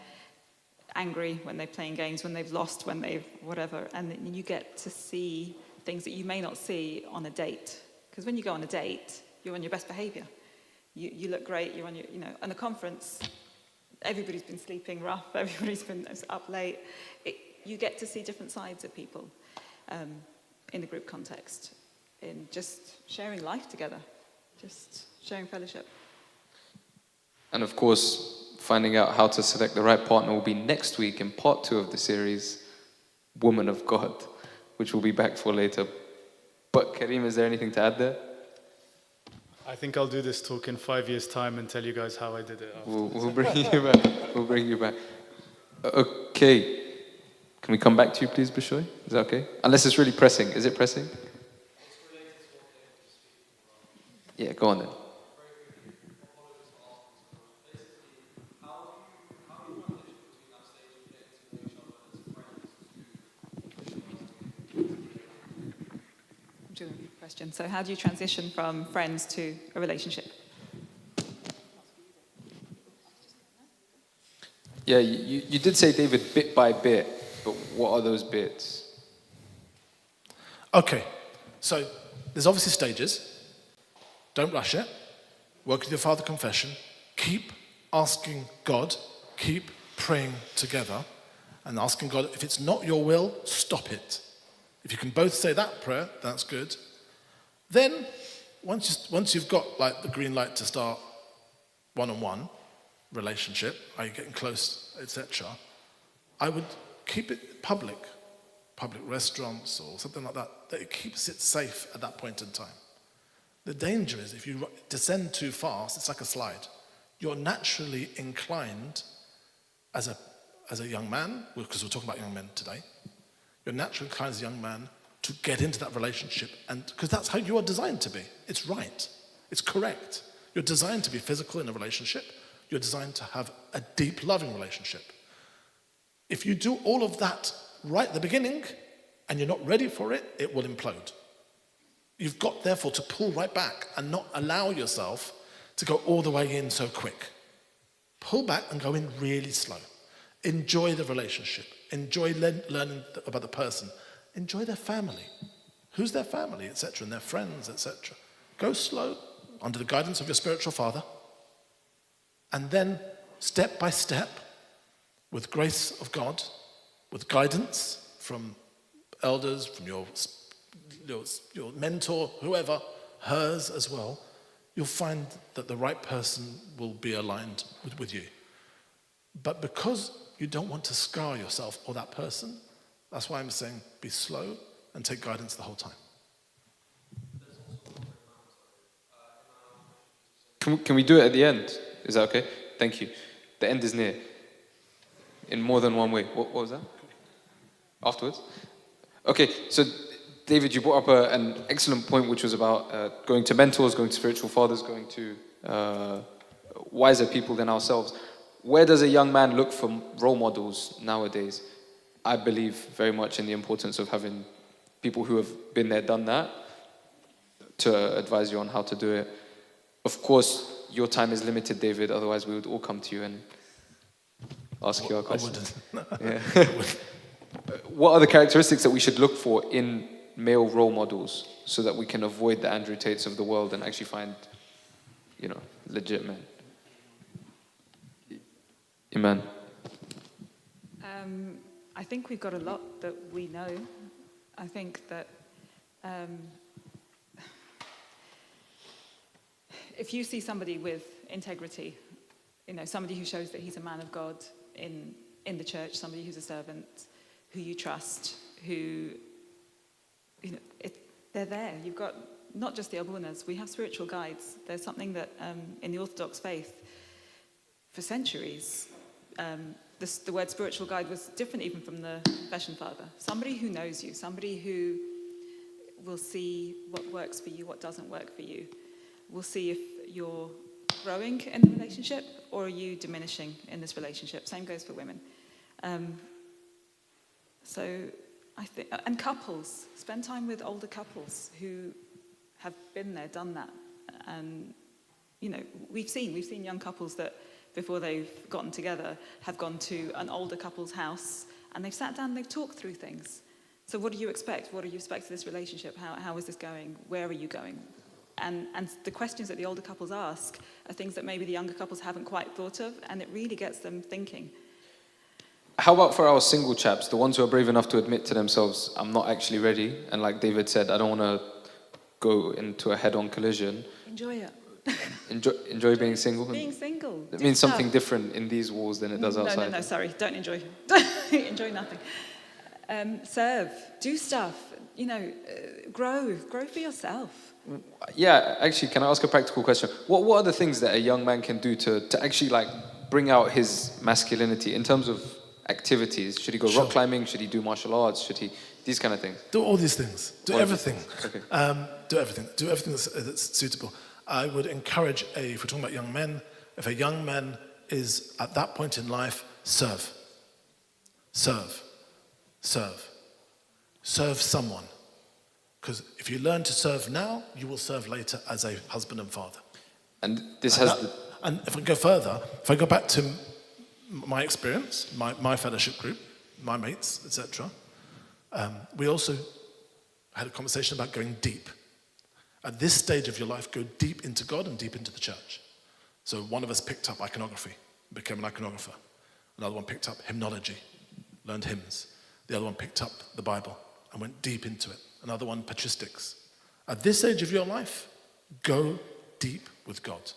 angry, when they're playing games, when they've lost, when they've whatever. And then you get to see things that you may not see on a date. Because when you go on a date, you're on your best behavior. You look great, you're on your, on a conference, everybody's been sleeping rough, everybody's been up late. You get to see different sides of people in the group context, in just sharing life together, just sharing fellowship. And of course, finding out how to select the right partner will be next week in part 2 of the series, Woman of God, which we'll be back for later. But Kareem, is there anything to add there? I think I'll do this talk in 5 years' time and tell you guys how I did it. We'll bring you back. We'll bring you back. Okay. Can we come back to you, please, Bishoy? Is that okay? Unless it's really pressing. Is it pressing? Yeah, go on then. Question. So how do you transition from friends to a relationship? Yeah, you did say, David, bit by bit, but what are those bits? Okay, so there's obviously stages. Don't rush it. Work with your father confession. Keep asking God. Keep praying together and asking God, if it's not your will, stop it. If you can both say that prayer, that's good. Then, once you've got like the green light to start one-on-one relationship, are you getting close, etc., I would keep it public. public restaurants or something like that, that it keeps it safe at that point in time. The danger is if you descend too fast, it's like a slide. You're naturally inclined as a young man, because we're talking about young men today, you're naturally inclined as a young man to get into that relationship, and because that's how you are designed to be. It's right. It's correct. You're designed to be physical in a relationship. You're designed to have a deep, loving relationship. If you do all of that right at the beginning and you're not ready for it, it will implode. You've got, therefore, to pull right back and not allow yourself to go all the way in so quick. Pull back and go in really slow. Enjoy the relationship. Enjoy learning about the person. Enjoy their family. Who's their family, etc., and their friends, etc. Go slow, under the guidance of your spiritual father, and then step by step, with grace of God, with guidance from elders, from your mentor, whoever, hers as well, you'll find that the right person will be aligned with you. But because you don't want to scar yourself or that person, that's why I'm saying be slow and take guidance the whole time. Can we do it at the end? Is that okay? Thank you. The end is near. In more than one way. What was that? Afterwards? Okay, so David, you brought up an excellent point, which was about going to mentors, going to spiritual fathers, going to wiser people than ourselves. Where does a young man look for role models nowadays? I believe very much in the importance of having people who have been there, done that, to advise you on how to do it. Of course, your time is limited, David, otherwise we would all come to you and ask you our questions. I wouldn't. Yeah. What are the characteristics that we should look for in male role models so that we can avoid the Andrew Tates of the world and actually find, legit men? Amen. I think we've got a lot that we know. I think that if you see somebody with integrity, somebody who shows that he's a man of God in the church, somebody who's a servant, who you trust, who, they're there. You've got not just the Abunas, we have spiritual guides. There's something that in the Orthodox faith, for centuries, the word spiritual guide was different even from the Confession Father. Somebody who knows you, somebody who will see what works for you, what doesn't work for you. Will see if you're growing in the relationship or are you diminishing in this relationship. Same goes for women. So I think, and couples, spend time with older couples who have been there, done that. And, we've seen young couples that before they've gotten together have gone to an older couple's house and they've sat down and they've talked through things. So what do you expect? What do you expect of this relationship? How is this going? Where are you going? And the questions that the older couples ask are things that maybe the younger couples haven't quite thought of, and it really gets them thinking. How about for our single chaps, the ones who are brave enough to admit to themselves, I'm not actually ready, and like David said, I don't want to go into a head-on collision. Enjoy it. Enjoy being single? Being single. It means something different in these walls than it does outside. No, sorry, don't enjoy. Enjoy nothing. Serve, do stuff, grow for yourself. Yeah, actually, can I ask a practical question? What are the things that a young man can do to actually bring out his masculinity in terms of activities? Should he go rock climbing? Should he do martial arts? Should he these kind of things? Do all these things. Do everything. Okay. Do everything. Do everything that's suitable. I would encourage, if we're talking about young men, if a young man is at that point in life, serve. Serve. Serve. Serve someone. Because if you learn to serve now, you will serve later as a husband and father. And this And if I go further, if I go back to my experience, my fellowship group, my mates, etc., we also had a conversation about going deep. At this stage of your life, go deep into God and deep into the church. So one of us picked up iconography, became an iconographer. Another one picked up hymnology, learned hymns. The other one picked up the Bible and went deep into it. Another one, patristics. At this age of your life, go deep with God.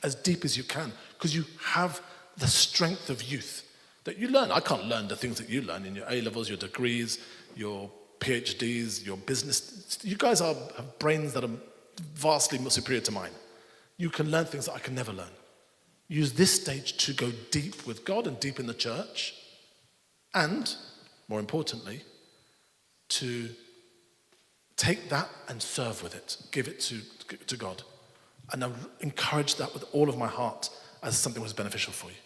As deep as you can, because you have the strength of youth that you learn. I can't learn the things that you learn in your A-levels, your degrees, your PhDs, your business. You guys have brains that are vastly more superior to mine. You can learn things that I can never learn. Use this stage to go deep with God and deep in the church, and, more importantly, to take that and serve with it. Give it to God. And I encourage that with all of my heart as something that was beneficial for you.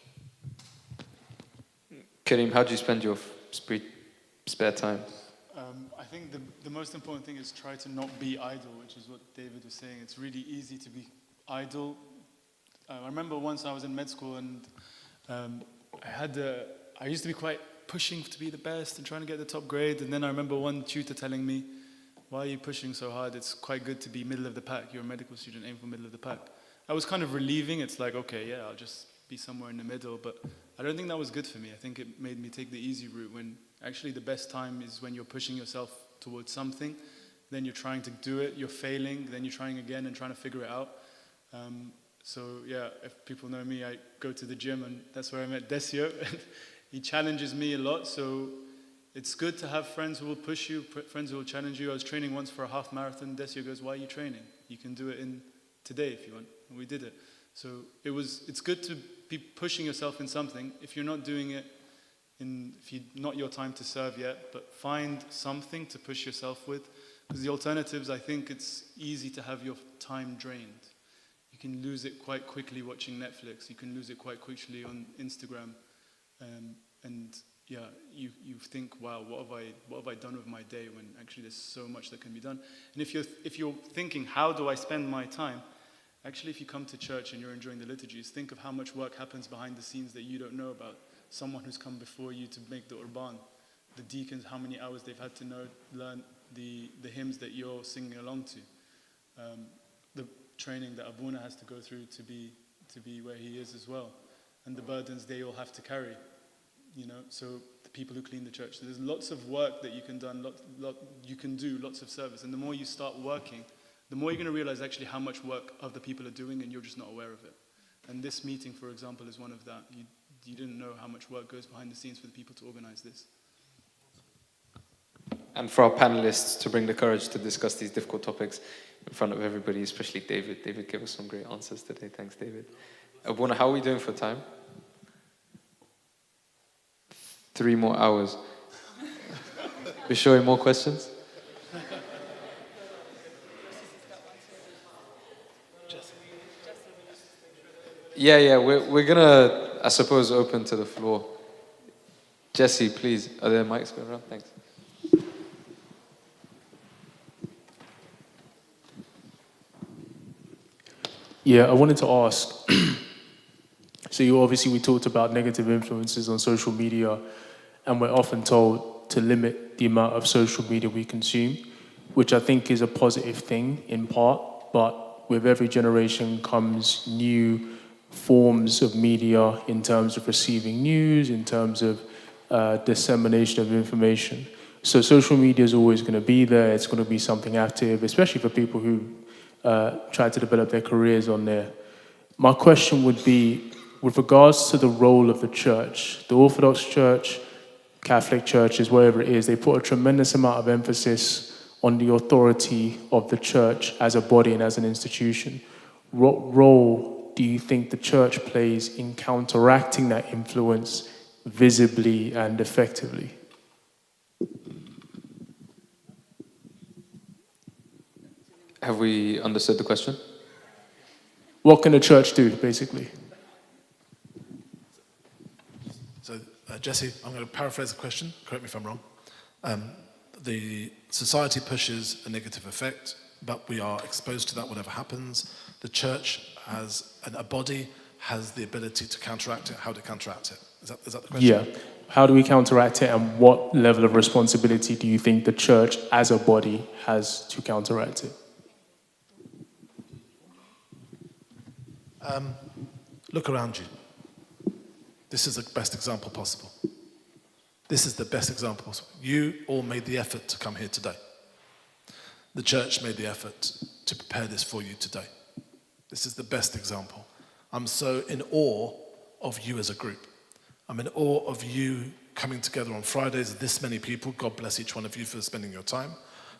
Kareem, how do you spend your spare time? I think the most important thing is try to not be idle, which is what David was saying. It's really easy to be idle. I remember once I was in med school and I used to be quite pushing to be the best and trying to get the top grade. And then I remember one tutor telling me, "Why are you pushing so hard? It's quite good to be middle of the pack. You're a medical student, aim for middle of the pack." That was kind of relieving. It's like, okay, yeah, I'll just be somewhere in the middle. But I don't think that was good for me. I think it made me take the easy route, when actually the best time is when you're pushing yourself towards something. Then you're trying to do it, you're failing, then you're trying again and trying to figure it out. So yeah, if people know me, I go to the gym, and that's where I met Desio. He challenges me a lot, so it's good to have friends who will push you, friends who will challenge you. I was training once for a half marathon. Desio goes, "Why are you training? You can do it in today if you want." And we did it. So it's good to be pushing yourself in something. If you're not doing it, if you not your time to serve yet, but find something to push yourself with. Because the alternatives, I think it's easy to have your time drained. You can lose it quite quickly watching Netflix. You can lose it quite quickly on Instagram. And yeah, you think, wow, what have I done with my day, when actually there's so much that can be done. And if you're thinking, how do I spend my time? Actually, if you come to church and you're enjoying the liturgies, think of how much work happens behind the scenes that you don't know about. Someone who's come before you to make the Urban, the deacons, how many hours they've had to learn the hymns that you're singing along to, the training that Abuna has to go through to be where he is as well, and the burdens they all have to carry, so the people who clean the church. So there's lots of work that you can do, lots of service, and the more you start working, the more you're going to realize actually how much work other people are doing, and you're just not aware of it. And this meeting, for example, is one of that. You didn't know how much work goes behind the scenes for the people to organize this. And for our panelists to bring the courage to discuss these difficult topics in front of everybody, especially David. David gave us some great answers today. Thanks, David. Abuna, how are we doing for time? 3 more hours. We showing more questions? Yeah, we're gonna, I suppose, open to the floor. Jesse, please. Are there mics going around? Thanks. Yeah, I wanted to ask, so we talked about negative influences on social media, and we're often told to limit the amount of social media we consume, which I think is a positive thing in part, but with every generation comes new forms of media in terms of receiving news, in terms of dissemination of information. So social media is always going to be there. It's going to be something active, especially for people who try to develop their careers on there. My question would be, with regards to the role of the church, the Orthodox Church, Catholic churches, wherever it is, they put a tremendous amount of emphasis on the authority of the church as a body and as an institution. What role do you think the church plays in counteracting that influence visibly and effectively? Have we understood the question? What can the church do, basically? So, Jesse, I'm going to paraphrase the question. Correct me if I'm wrong. The society pushes a negative effect, but we are exposed to that whatever happens. The church, as a body, has the ability to counteract it. How to counteract it? Is that the question? Yeah. How do we counteract it, and what level of responsibility do you think the church as a body has to counteract it? Look around you. This is the best example possible. This is the best example possible. You all made the effort to come here today. The church made the effort to prepare this for you today. This is the best example. I'm so in awe of you as a group. I'm in awe of you coming together on Fridays, this many people. God bless each one of you for spending your time.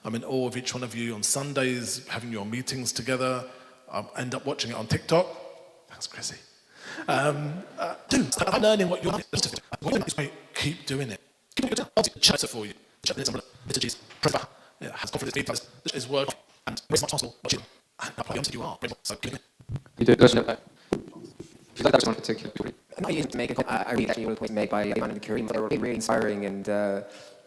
I'm in awe of each one of you on Sundays, having your meetings together. I'll end up watching it on TikTok. Thanks, Chrissy. I'm learning what you're doing. Keep doing it. Keep doing it. Chapter for you. Liturgies. Yeah, has confidence. Is work and waste much possible. Watching and apply until you are. So keep it. You do it. If you like that one particularly. I used to make I read actually all the points made by Iman and Kareem. They were really inspiring and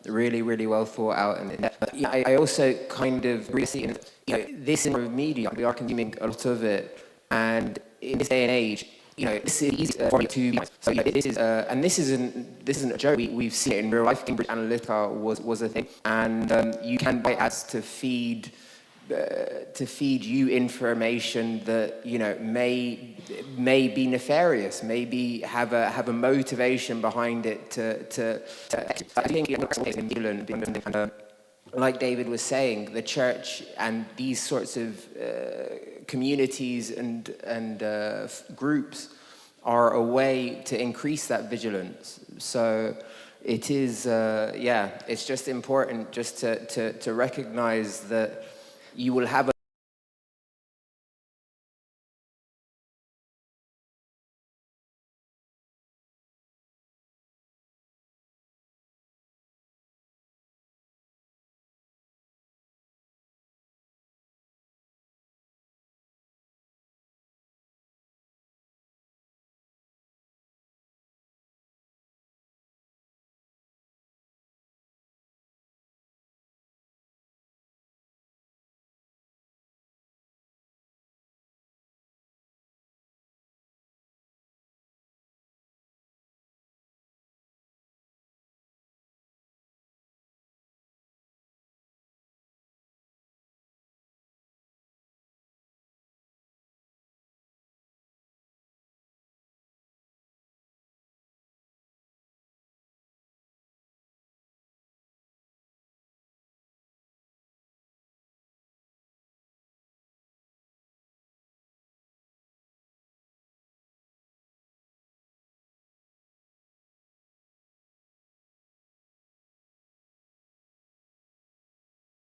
really, really well thought out. And I also kind of really see, this in media, we are consuming a lot of it. And in this day and age, this is easy for me to be. So this is, and this isn't a joke. We've seen it in real life. Cambridge Analytica was a thing, and you can buy ads to feed you information that may be nefarious, maybe have a motivation behind it I think in England, and like David was saying, the church and these sorts of communities and groups are a way to increase that vigilance. So it is, it's just important just to recognize that you will have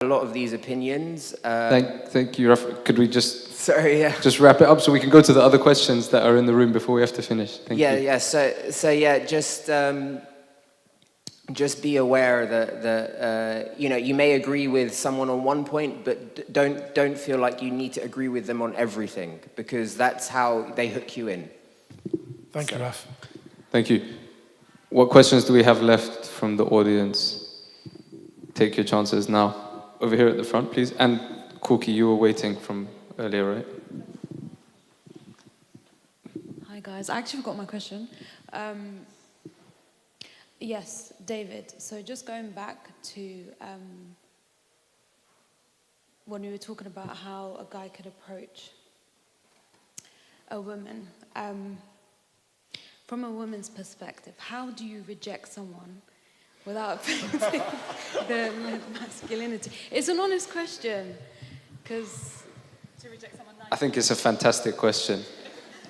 a lot of these opinions. Thank you, Raf. Could we just Sorry, yeah. just wrap it up so we can go to the other questions that are in the room before we have to finish? Thank you. Yeah. So yeah, just be aware that you may agree with someone on one point, but don't feel like you need to agree with them on everything, because that's how they hook you in. Thank you, Raf. Thank you. What questions do we have left from the audience? Take your chances now. Over here at the front, please. And Cookie, you were waiting from earlier, right? Hi guys, I actually forgot my question. Yes, David, so just going back to when we were talking about how a guy could approach a woman. From a woman's perspective, how do you reject someone without affecting the masculinity? It's an honest question, because to reject someone nice. I think it's a fantastic question.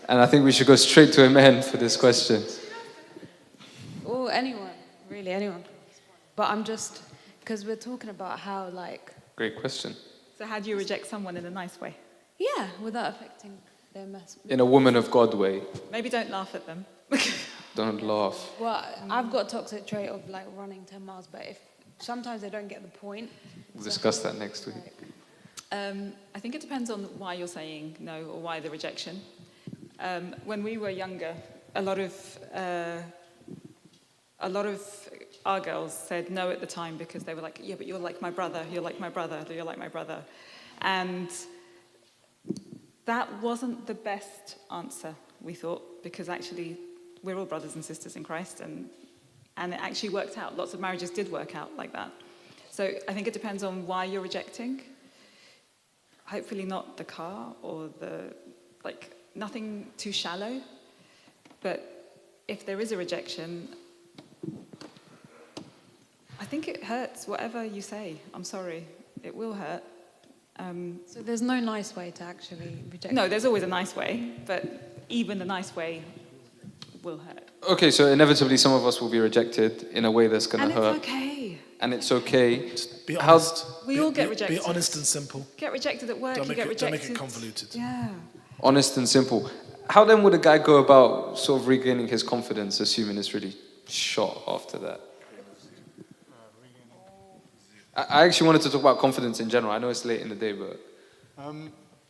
And I think we should go straight to Amen for this question. Or anyone, really anyone. But I'm just, because we're talking about how Great question. So how do you reject someone in a nice way? yeah, without affecting their In a woman of God way. Maybe don't laugh at them. Don't laugh. Well, I've got a toxic trait of running 10 miles, but if sometimes they don't get the point. We'll discuss that next week. I think it depends on why you're saying no or why the rejection. When we were younger, a lot of our girls said no at the time because they were like, yeah, but you're like my brother, you're like my brother, you're like my brother. And that wasn't the best answer, we thought, because actually we're all brothers and sisters in Christ, and it actually worked out. Lots of marriages did work out like that. So I think it depends on why you're rejecting. Hopefully not the car or nothing too shallow. But if there is a rejection, I think it hurts, whatever you say. I'm sorry, it will hurt. So there's no nice way to actually reject. No, there's always a nice way, but even the nice way will hurt. Okay, so inevitably some of us will be rejected in a way that's going And to hurt. it's okay. And it's okay. Be How- honest. We all get rejected. Be honest and simple. Get rejected at work, Don't you make get it- don't rejected. make it convoluted. Yeah. Honest and simple. How then would a guy go about sort of regaining his confidence, assuming it's really shot after that? I actually wanted to talk about confidence in general. I know it's late in the day, but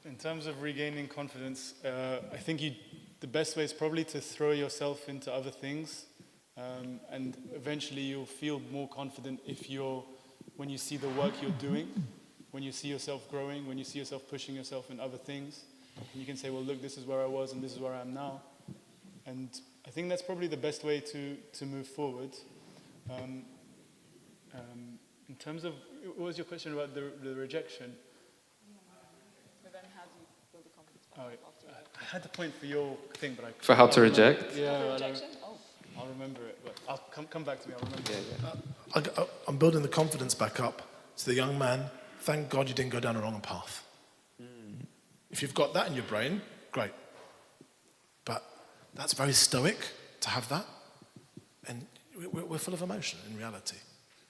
In terms of regaining confidence, I think the best way is probably to throw yourself into other things, and eventually you'll feel more confident when you see the work you're doing, when you see yourself growing, when you see yourself pushing yourself in other things, and you can say, well, look, this is where I was and this is where I am now. And I think that's probably the best way to move forward. In terms of, what was your question about the rejection? I had the point for your thing, but for how to reject? Yeah, I'll remember it, but I'll come back to me. I'll remember it. I'm building the confidence back up. So the young man, thank God you didn't go down the wrong path. If you've got that in your brain, great. But that's very stoic to have that. And we're full of emotion in reality.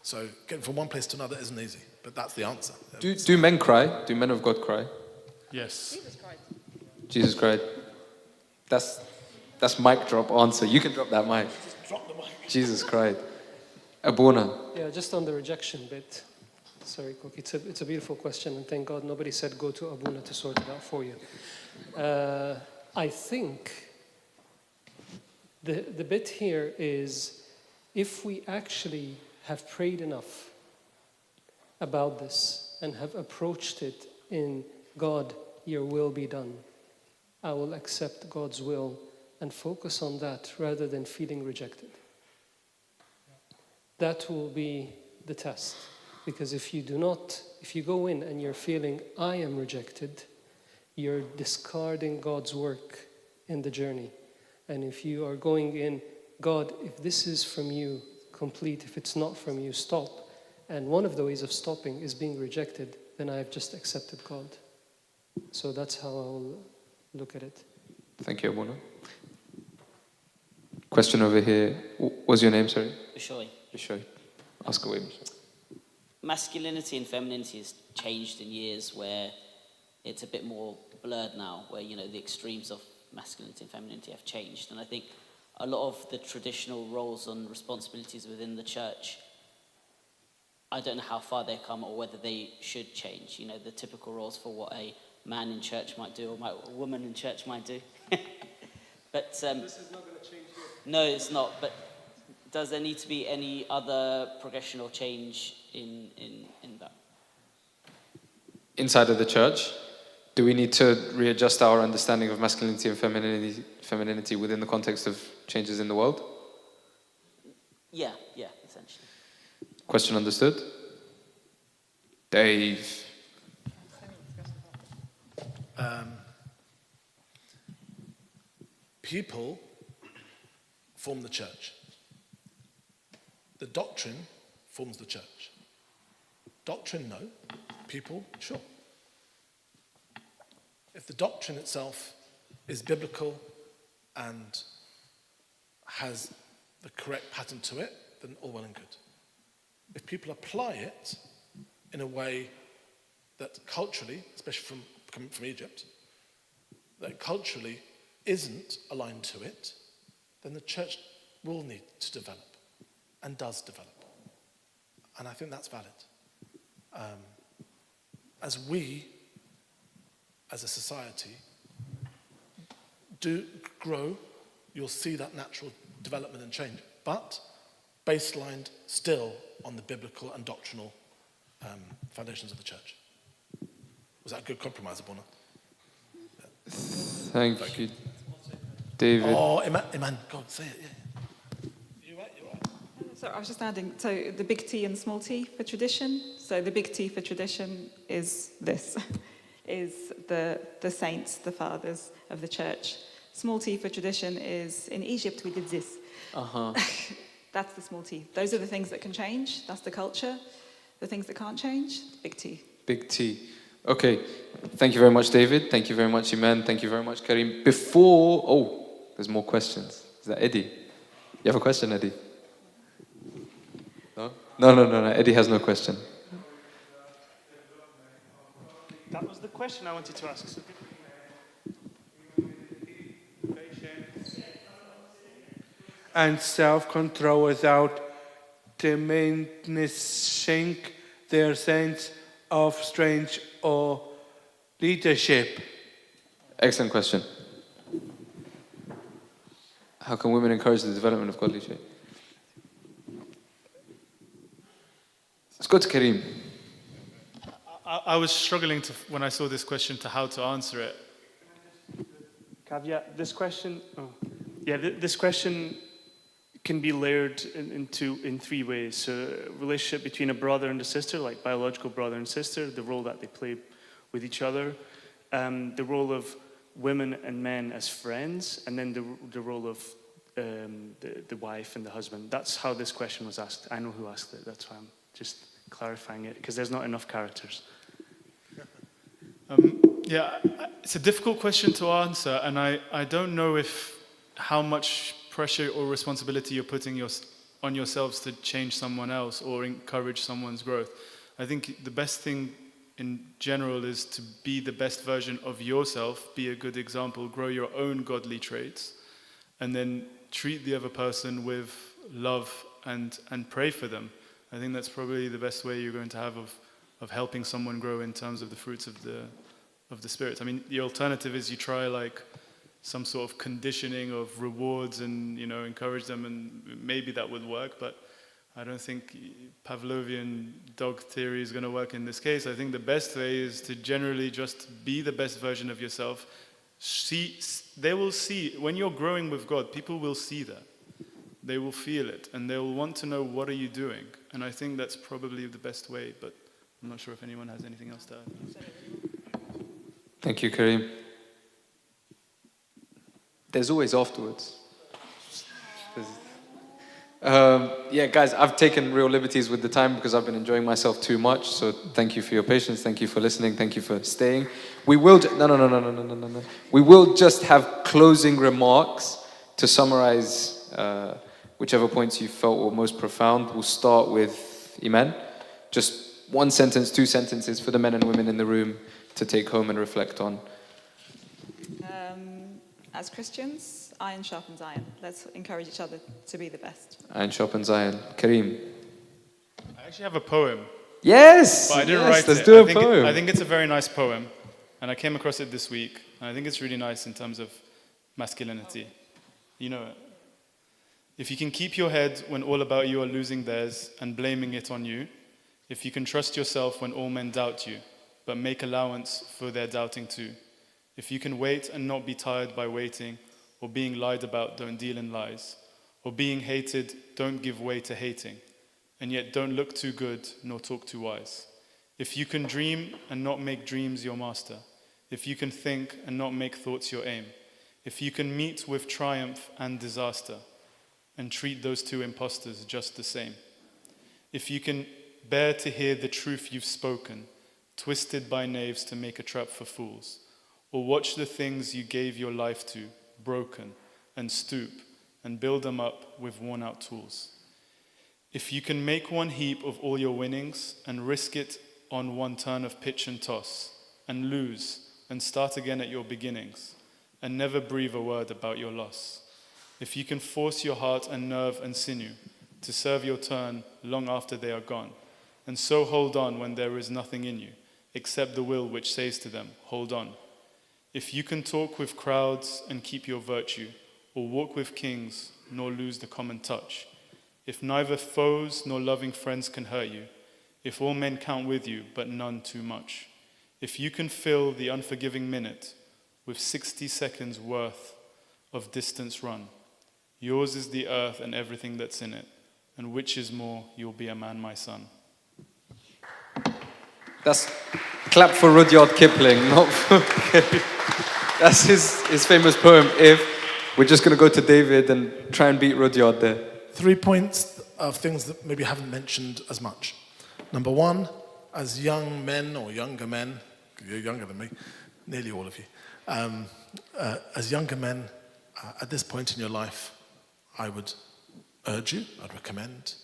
So getting from one place to another isn't easy, but that's the answer. Do men cry? Do men of God cry? Yes. Jesus cried. That's mic drop answer. You can drop that mic. Drop the mic. Jesus cried. Abuna. Yeah, just on the rejection bit. Sorry, Cook. It's a beautiful question, and thank God nobody said go to Abuna to sort it out for you. I think the bit here is if we actually have prayed enough about this and have approached it in God, your will be done. I will accept God's will and focus on that rather than feeling rejected. That will be the test. Because if you go in and you're feeling, I am rejected, you're discarding God's work in the journey. And if you are going in, God, if this is from you, complete. If it's not from you, stop. And one of the ways of stopping is being rejected, then I have just accepted God. So that's how I'll look at it. Thank you, Abuna. Question over here. What's your name, sorry? Bishoy. Bishoy. Ask away, Bishoy. Masculinity and femininity has changed in years where it's a bit more blurred now, where, the extremes of masculinity and femininity have changed. And I think a lot of the traditional roles and responsibilities within the church, I don't know how far they come or whether they should change. The typical roles for what a man in church might do or a woman in church might do. But this is not going to change here. No, it's not. But does there need to be any other progression or change in that? Inside of the church, do we need to readjust our understanding of masculinity and femininity within the context of changes in the world? Yeah, essentially. Question understood? Dave. People form the church. The doctrine forms the church. Doctrine, no. People, sure. If the doctrine itself is biblical and has the correct pattern to it, then all well and good. If people apply it in a way that culturally, especially coming from Egypt, that culturally isn't aligned to it, then the church will need to develop and does develop. And I think that's valid. As we, as a society, do grow, you'll see that natural development and change, but baselined still on the biblical and doctrinal foundations of the church. Was that a good compromise, Abuna? Thank you, David. Oh, Iman, go on, say it, yeah. You're right. So I was just adding, so the big T and small t for tradition. So the big T for tradition is this, is the saints, the fathers of the church. Small t for tradition is, in Egypt we did this. That's the small t. Those are the things that can change. That's the culture. The things that can't change, big T. Big T. Okay. Thank you very much, David. Thank you very much, Iman. Thank you very much, Karim. There's more questions. that Eddie? You have a question, Eddie? No? No. Eddie has no question. That was the question I wanted to ask. So and self-control without diminishing their sense of strength or leadership. Excellent question. How can women encourage the development of godly shape? Let's go to Kareem. I was struggling when I saw this question to how to answer it. Caveat, this question, this question can be layered in three ways. So a relationship between a brother and a sister, like biological brother and sister, the role that they play with each other, the role of women and men as friends, and then the role of the wife and the husband. That's how this question was asked. I know who asked it, that's why I'm just clarifying it, because there's not enough characters. It's a difficult question to answer, and I don't know how much pressure or responsibility you're putting on yourselves to change someone else or encourage someone's growth. I think the best thing in general is to be the best version of yourself, be a good example, grow your own godly traits, and then treat the other person with love and pray for them. I think that's probably the best way you're going to have of helping someone grow in terms of the fruits of the Spirit. I mean, the alternative is you try like some sort of conditioning of rewards and, encourage them, and maybe that would work, but I don't think Pavlovian dog theory is going to work in this case. I think the best way is to generally just be the best version of yourself. They will see, when you're growing with God, people will see that. They will feel it, and they will want to know, what are you doing? And I think that's probably the best way, but I'm not sure if anyone has anything else to add. Thank you, Kareem. There's always afterwards. Guys, I've taken real liberties with the time because I've been enjoying myself too much. So thank you for your patience. Thank you for listening. Thank you for staying. We will no. We will just have closing remarks to summarize whichever points you felt were most profound. We'll start with Iman. Just one sentence, two sentences for the men and women in the room to take home and reflect on. As Christians, iron sharpens iron. Let's encourage each other to be the best. Iron sharpens iron. Kareem. I actually have a poem. Yes! But I didn't write let's it. do a poem. I think it's a very nice poem, and I came across it this week, and I think it's really nice in terms of masculinity. You know it. If you can keep your head when all about you are losing theirs and blaming it on you, if you can trust yourself when all men doubt you, but make allowance for their doubting too, if you can wait and not be tired by waiting, or being lied about, don't deal in lies, or being hated, don't give way to hating, and yet don't look too good nor talk too wise. If you can dream and not make dreams your master, if you can think and not make thoughts your aim, if you can meet with triumph and disaster, and treat those two impostors just the same, if you can bear to hear the truth you've spoken, twisted by knaves to make a trap for fools, or watch the things you gave your life to broken and stoop and build them up with worn-out tools. If you can make one heap of all your winnings and risk it on one turn of pitch and toss, and lose and start again at your beginnings, and never breathe a word about your loss. If you can force your heart and nerve and sinew to serve your turn long after they are gone, and so hold on when there is nothing in you, except the will which says to them, hold on. If you can talk with crowds and keep your virtue, or walk with kings, nor lose the common touch, if neither foes nor loving friends can hurt you, if all men count with you, but none too much, if you can fill the unforgiving minute with 60 seconds worth of distance run, yours is the earth and everything that's in it, and which is more, you'll be a man, my son. That's clap for Rudyard Kipling, not for That's his famous poem. If we're just going to go to David and try and beat Rudyard there. 3 points of things that maybe I haven't mentioned as much. Number one, as young men or younger men, you're younger than me, nearly all of you, as younger men, at this point in your life, I would urge you, I'd recommend,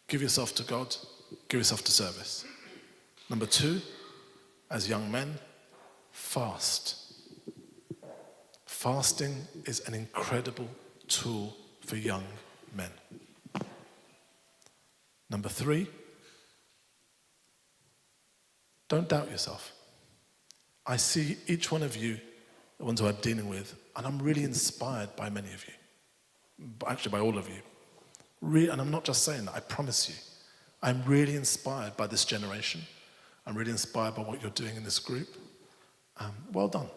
give yourself to God, give yourself to service. Number 2, as young men, fast. Fasting is an incredible tool for young men. Number 3, don't doubt yourself. I see each one of you, the ones who I'm dealing with, and I'm really inspired by many of you. Actually, by all of you. And I'm not just saying that, I promise you. I'm really inspired by this generation. I'm really inspired by what you're doing in this group. Well done.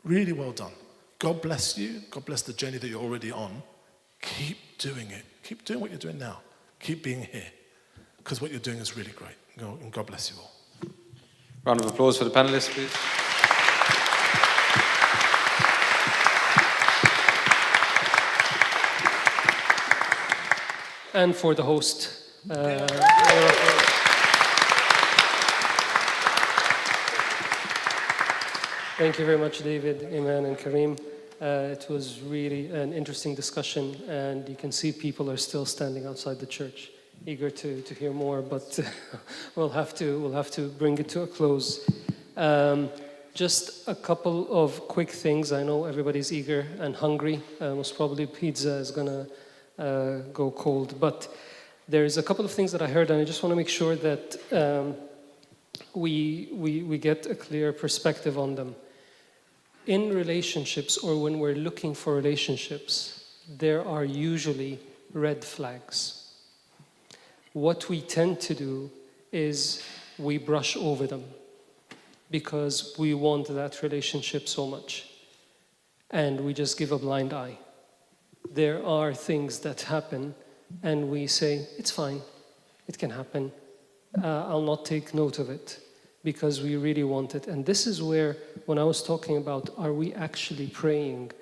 Really well done. God bless you. God bless the journey that you're already on. Keep doing it. Keep doing what you're doing now. Keep being here. Because what you're doing is really great. And God bless you all. Round of applause for the panelists, please. And for the host. Thank you very much, David, Iman, and Kareem. It was really an interesting discussion, and you can see people are still standing outside the church, eager to hear more, but we'll have to bring it to a close. Just a couple of quick things. I know everybody's eager and hungry. Most probably pizza is gonna go cold, but there's a couple of things that I heard, and I just want to make sure that we get a clear perspective on them. In relationships, or when we're looking for relationships, there are usually red flags. What we tend to do is we brush over them because we want that relationship so much, and we just give a blind eye. There are things that happen and we say, it's fine, it can happen, I'll not take note of it, because we really want it. And this is where, when I was talking about, are we actually praying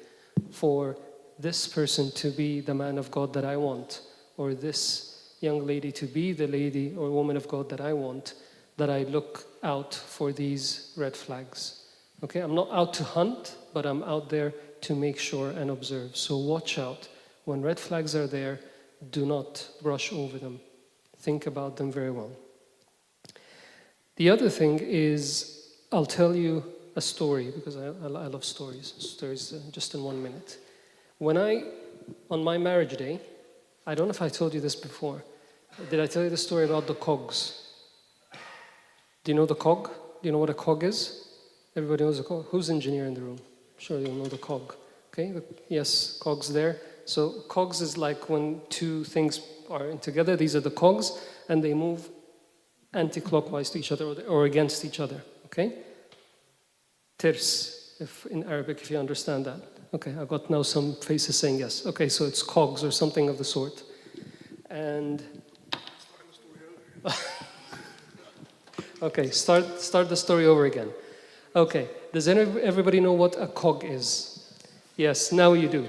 for this person to be the man of God that I want, or this young lady to be the lady or woman of God that I want, that I look out for these red flags. Okay, I'm not out to hunt, but I'm out there to make sure and observe. So watch out. When red flags are there, do not brush over them. Think about them very well. The other thing is, I'll tell you a story, because I love stories. Stories just in 1 minute. On my marriage day, I don't know if I told you this before. Did I tell you the story about the cogs? Do you know the cog? Do you know what a cog is? Everybody knows a cog. Who's engineer in the room? I'm sure you'll know the cog. Okay, yes, cogs there. So cogs is like when two things are together. These are the cogs, and they move anti-clockwise to each other or against each other. Okay? Tirs, if in Arabic, if you understand that. Okay, I've got now some faces saying yes. Okay, so it's cogs or something of the sort. And okay, start the story over again. Okay, does everybody know what a cog is? Yes, now you do.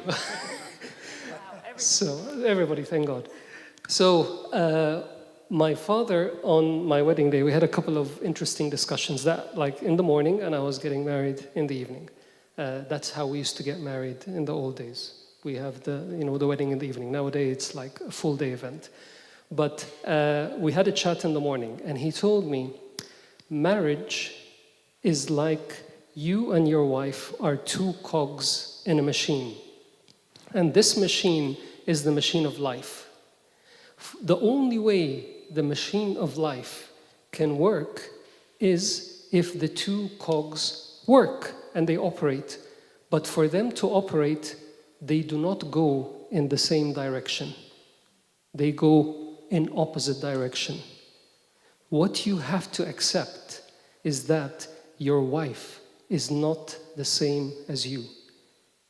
So, everybody, thank God. So, my father, on my wedding day, we had a couple of interesting discussions, that like in the morning, and I was getting married in the evening. That's how we used to get married in the old days. We have the wedding in the evening. Nowadays, it's like a full day event. But we had a chat in the morning, and he told me, marriage is like you and your wife are two cogs in a machine. And this machine is the machine of life. The only way the machine of life can work is if the two cogs work and they operate. But for them to operate, they do not go in the same direction. They go in opposite direction. What you have to accept is that your wife is not the same as you.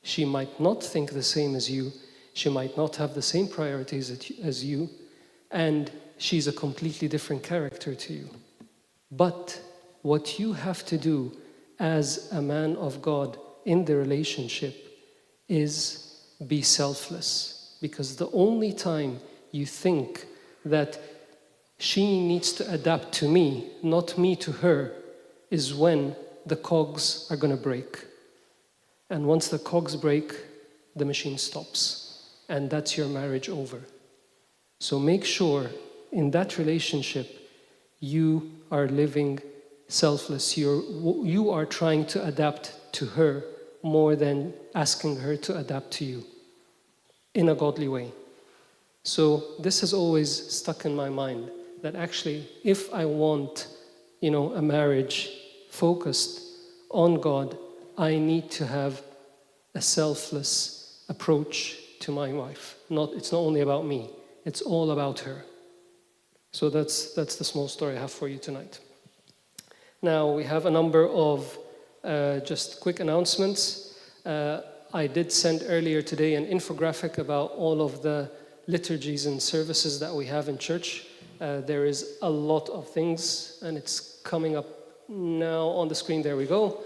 She might not think the same as you. She might not have the same priorities as you. And she's a completely different character to you. But what you have to do as a man of God in the relationship is be selfless. Because the only time you think that she needs to adapt to me, not me to her, is when the cogs are going to break. And once the cogs break, the machine stops. And that's your marriage over. So make sure in that relationship you are living selfless. You are trying to adapt to her more than asking her to adapt to you in a godly way. So this has always stuck in my mind that actually if I want, a marriage focused on God, I need to have a selfless approach to my wife. It's not only about me, it's all about her. So that's the small story I have for you tonight. Now we have a number of just quick announcements. I did send earlier today an infographic about all of the liturgies and services that we have in church. There is a lot of things, and it's coming up now on the screen. There we go.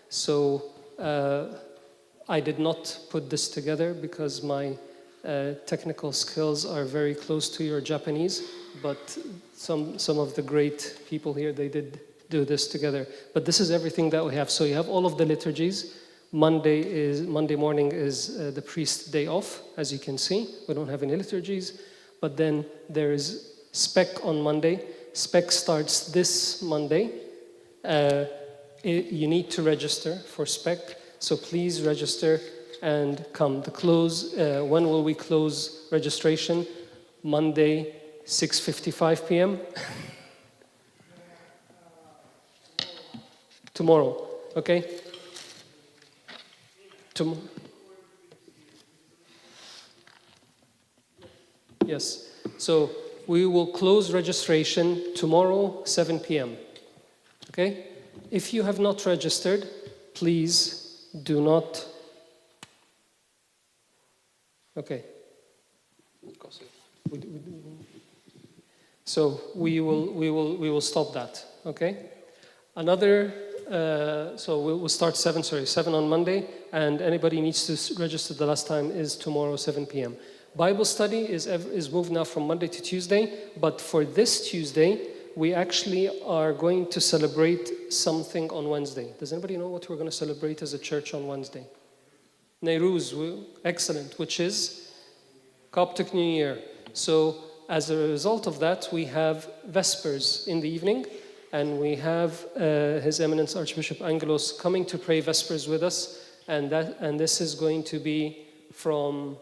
So I did not put this together because my technical skills are very close to your Japanese, but some of the great people here, they did do this together. But this is everything that we have. So you have all of the liturgies. Monday morning is the priest's day off, as you can see. We don't have any liturgies. But then there is Spec on Monday. Spec starts this Monday. You need to register for Spec, so please register and come. When will we close registration? Monday, 6:55 p.m. Tomorrow, okay? Yes, so we will close registration tomorrow, 7 p.m. Okay? If you have not registered, please do not. Okay. So we will stop that. Okay. So we'll start 7 on Monday, and anybody needs to register the last time is tomorrow, 7 p.m. Bible study is moved now from Monday to Tuesday, but for this Tuesday, we actually are going to celebrate something on Wednesday. Does anybody know what we're going to celebrate as a church on Wednesday? Nowruz, excellent, which is Coptic New Year. So as a result of that, we have Vespers in the evening, and we have His Eminence Archbishop Angelos coming to pray Vespers with us, and this is going to be from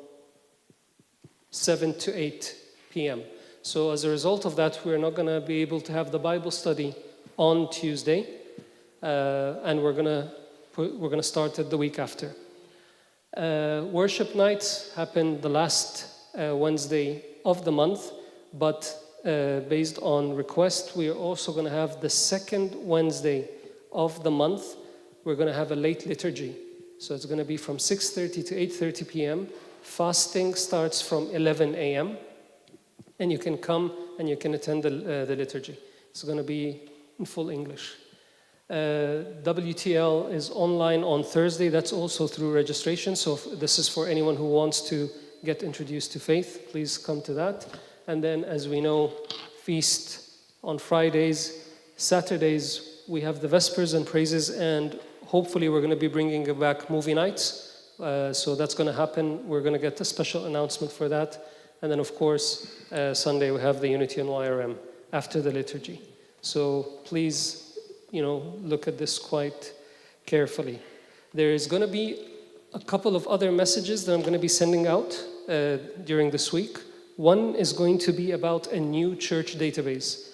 7 to 8 p.m. So as a result of that, we're not going to be able to have the Bible study on Tuesday, and we're going to start it the week after. Worship nights happen the last Wednesday of the month, but based on request, we are also going to have the second Wednesday of the month. We're going to have a late liturgy. So it's going to be from 6:30 to 8:30 p.m. Fasting starts from 11 a.m. And you can come and you can attend the liturgy. It's going to be in full English. WTL is online on Thursday. That's also through registration. So this is for anyone who wants to get introduced to faith. Please come to that. And then, as we know, feast on Fridays. Saturdays, we have the Vespers and Praises, and hopefully we're going to be bringing back movie nights. So that's going to happen. We're going to get a special announcement for that. And then, of course, Sunday we have the Unity and YRM after the liturgy. So please, look at this quite carefully. There is going to be a couple of other messages that I'm going to be sending out during this week. One is going to be about a new church database.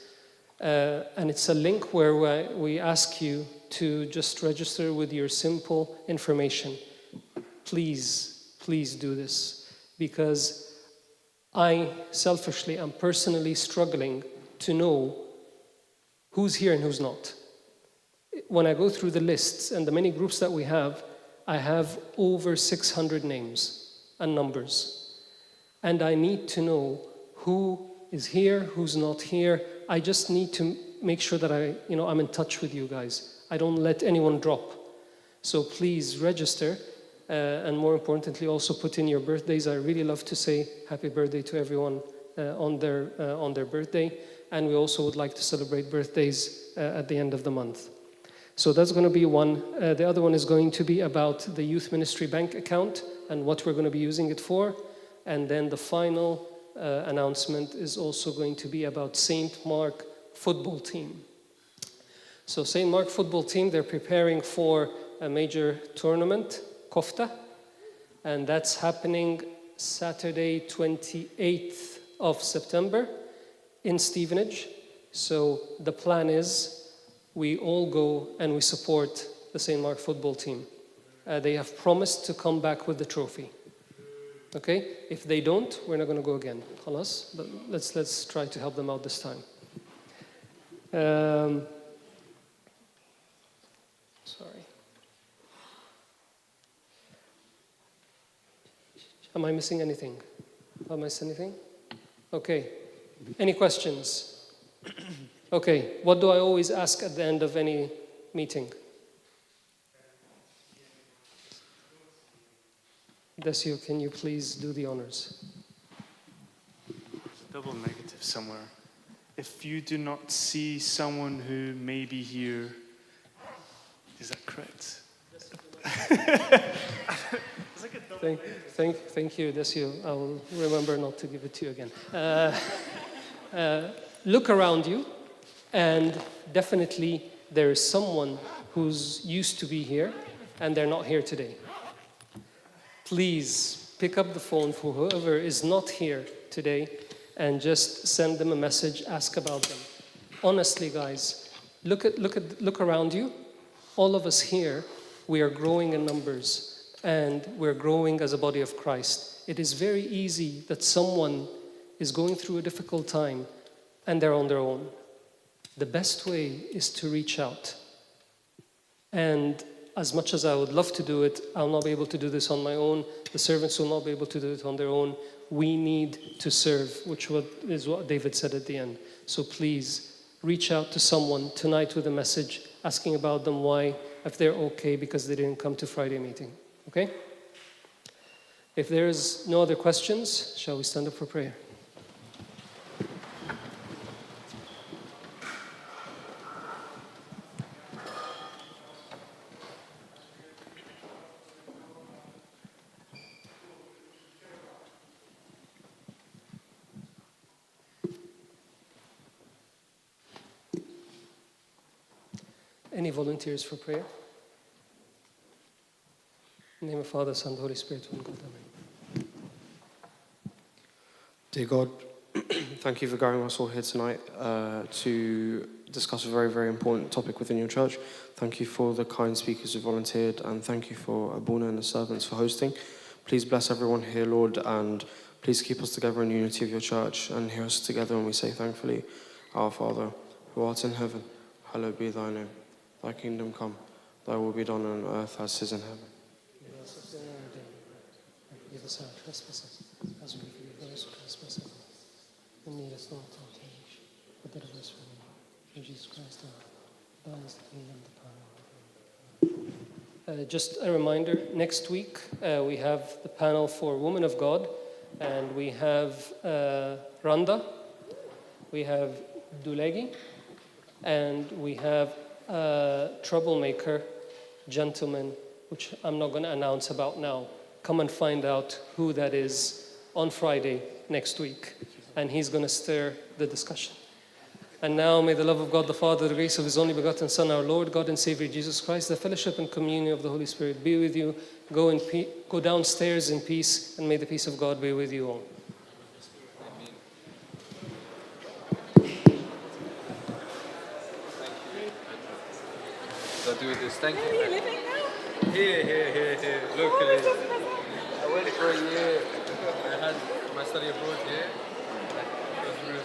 And it's a link where we ask you to just register with your simple information. Please do this, because I selfishly am personally struggling to know who's here and who's not. When I go through the lists and the many groups that we have, I have over 600 names and numbers. And I need to know who is here, who's not here. I just need to make sure that I'm in touch with you guys. I don't let anyone drop. So please register. And more importantly, also put in your birthdays. I really love to say happy birthday to everyone on their birthday. And we also would like to celebrate birthdays at the end of the month. So that's going to be one. The other one is going to be about the youth ministry bank account and what we're going to be using it for. And then the final announcement is also going to be about St. Mark football team. So St. Mark football team, they're preparing for a major tournament, Kofta, and that's happening Saturday, 28th of September in Stevenage. So the plan is we all go and we support the St. Mark football team. They have promised to come back with the trophy. Okay? If they don't, we're not going to go again. Khalas? But let's try to help them out this time. Sorry. Am I missing anything? Have I missed anything? Okay. Any questions? Okay. What do I always ask at the end of any meeting? Desio, can you please do the honors? Double negative somewhere. If you do not see someone who may be here, is that correct? Thank you, Desio. I will remember not to give it to you again. Look around you, and definitely there is someone who's used to be here, and they're not here today. Please pick up the phone for whoever is not here today and just send them a message, ask about them. Honestly, guys, look around you. All of us here, we are growing in numbers and we're growing as a body of Christ. It is very easy that someone is going through a difficult time and they're on their own. The best way is to reach out. And as much as I would love to do it, I'll not be able to do this on my own. The servants will not be able to do it on their own. We need to serve, which is what David said at the end. So please, reach out to someone tonight with a message, asking about them why, if they're okay because they didn't come to Friday meeting. Okay? If there is no other questions, shall we stand up for prayer? Any volunteers for prayer? In the name of Father, Son, Holy Spirit, one God, amen. Dear God, thank you for gathering us all here tonight to discuss a very, very important topic within your church. Thank you for the kind speakers who volunteered, and thank you for Abuna and the servants for hosting. Please bless everyone here, Lord, and please keep us together in unity of your church and hear us together when we say thankfully, Our Father, who art in heaven, hallowed be thy name. Thy kingdom come, thy will be done on earth as it is in heaven. Forgive us our trespasses, as we forgive those who trespass against us. And lead us not into temptation, but deliver us from evil. Through Jesus Christ our Lord, thine is the kingdom, the power, and the glory. Just a reminder, next week we have the panel for Women of God, and we have Randa, we have Dulegi, and we have troublemaker gentleman, which I'm not going to announce about now. Come and find out who that is on Friday next week, and he's going to stir the discussion. And now may the love of God the Father, the grace of his only begotten Son, our Lord, God and Savior Jesus Christ, the fellowship and communion of the Holy Spirit be with you. Go downstairs in peace, and may the peace of God be with you all. Do this. Thank you. Where are you living now? Here. Locally. I went for a year. I had my study abroad here. I was really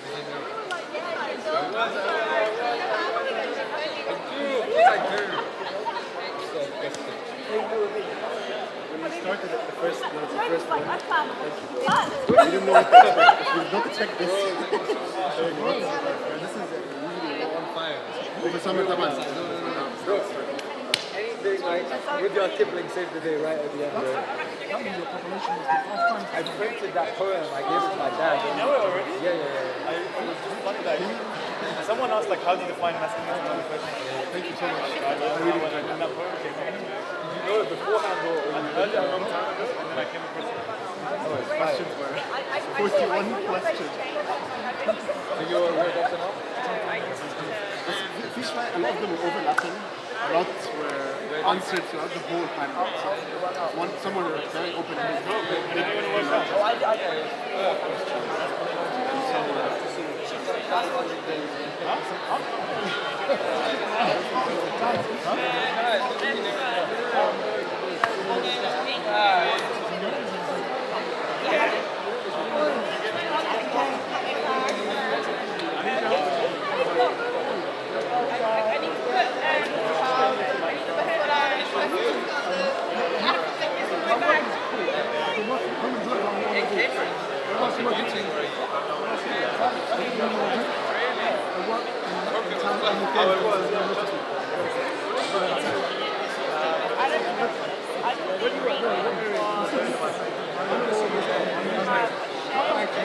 When we started at the first one, we didn't know what to expect. We did not expect this. This is really on fire. Over summer, anything like with your tippling saved the day right at the end. I printed that poem. I gave it to my dad. You know it already? Yeah. It was funny that someone asked, like, how do you define masculinity? Thank you so much. really enjoyed that. Did you know it beforehand or I heard it a long time ago and then I came across it? Questions were 41 questions. So you're Dr. now? Fish fry, a lot of them were overlapping. A lot were answered throughout the whole panel. So some were very open-ended. How it was.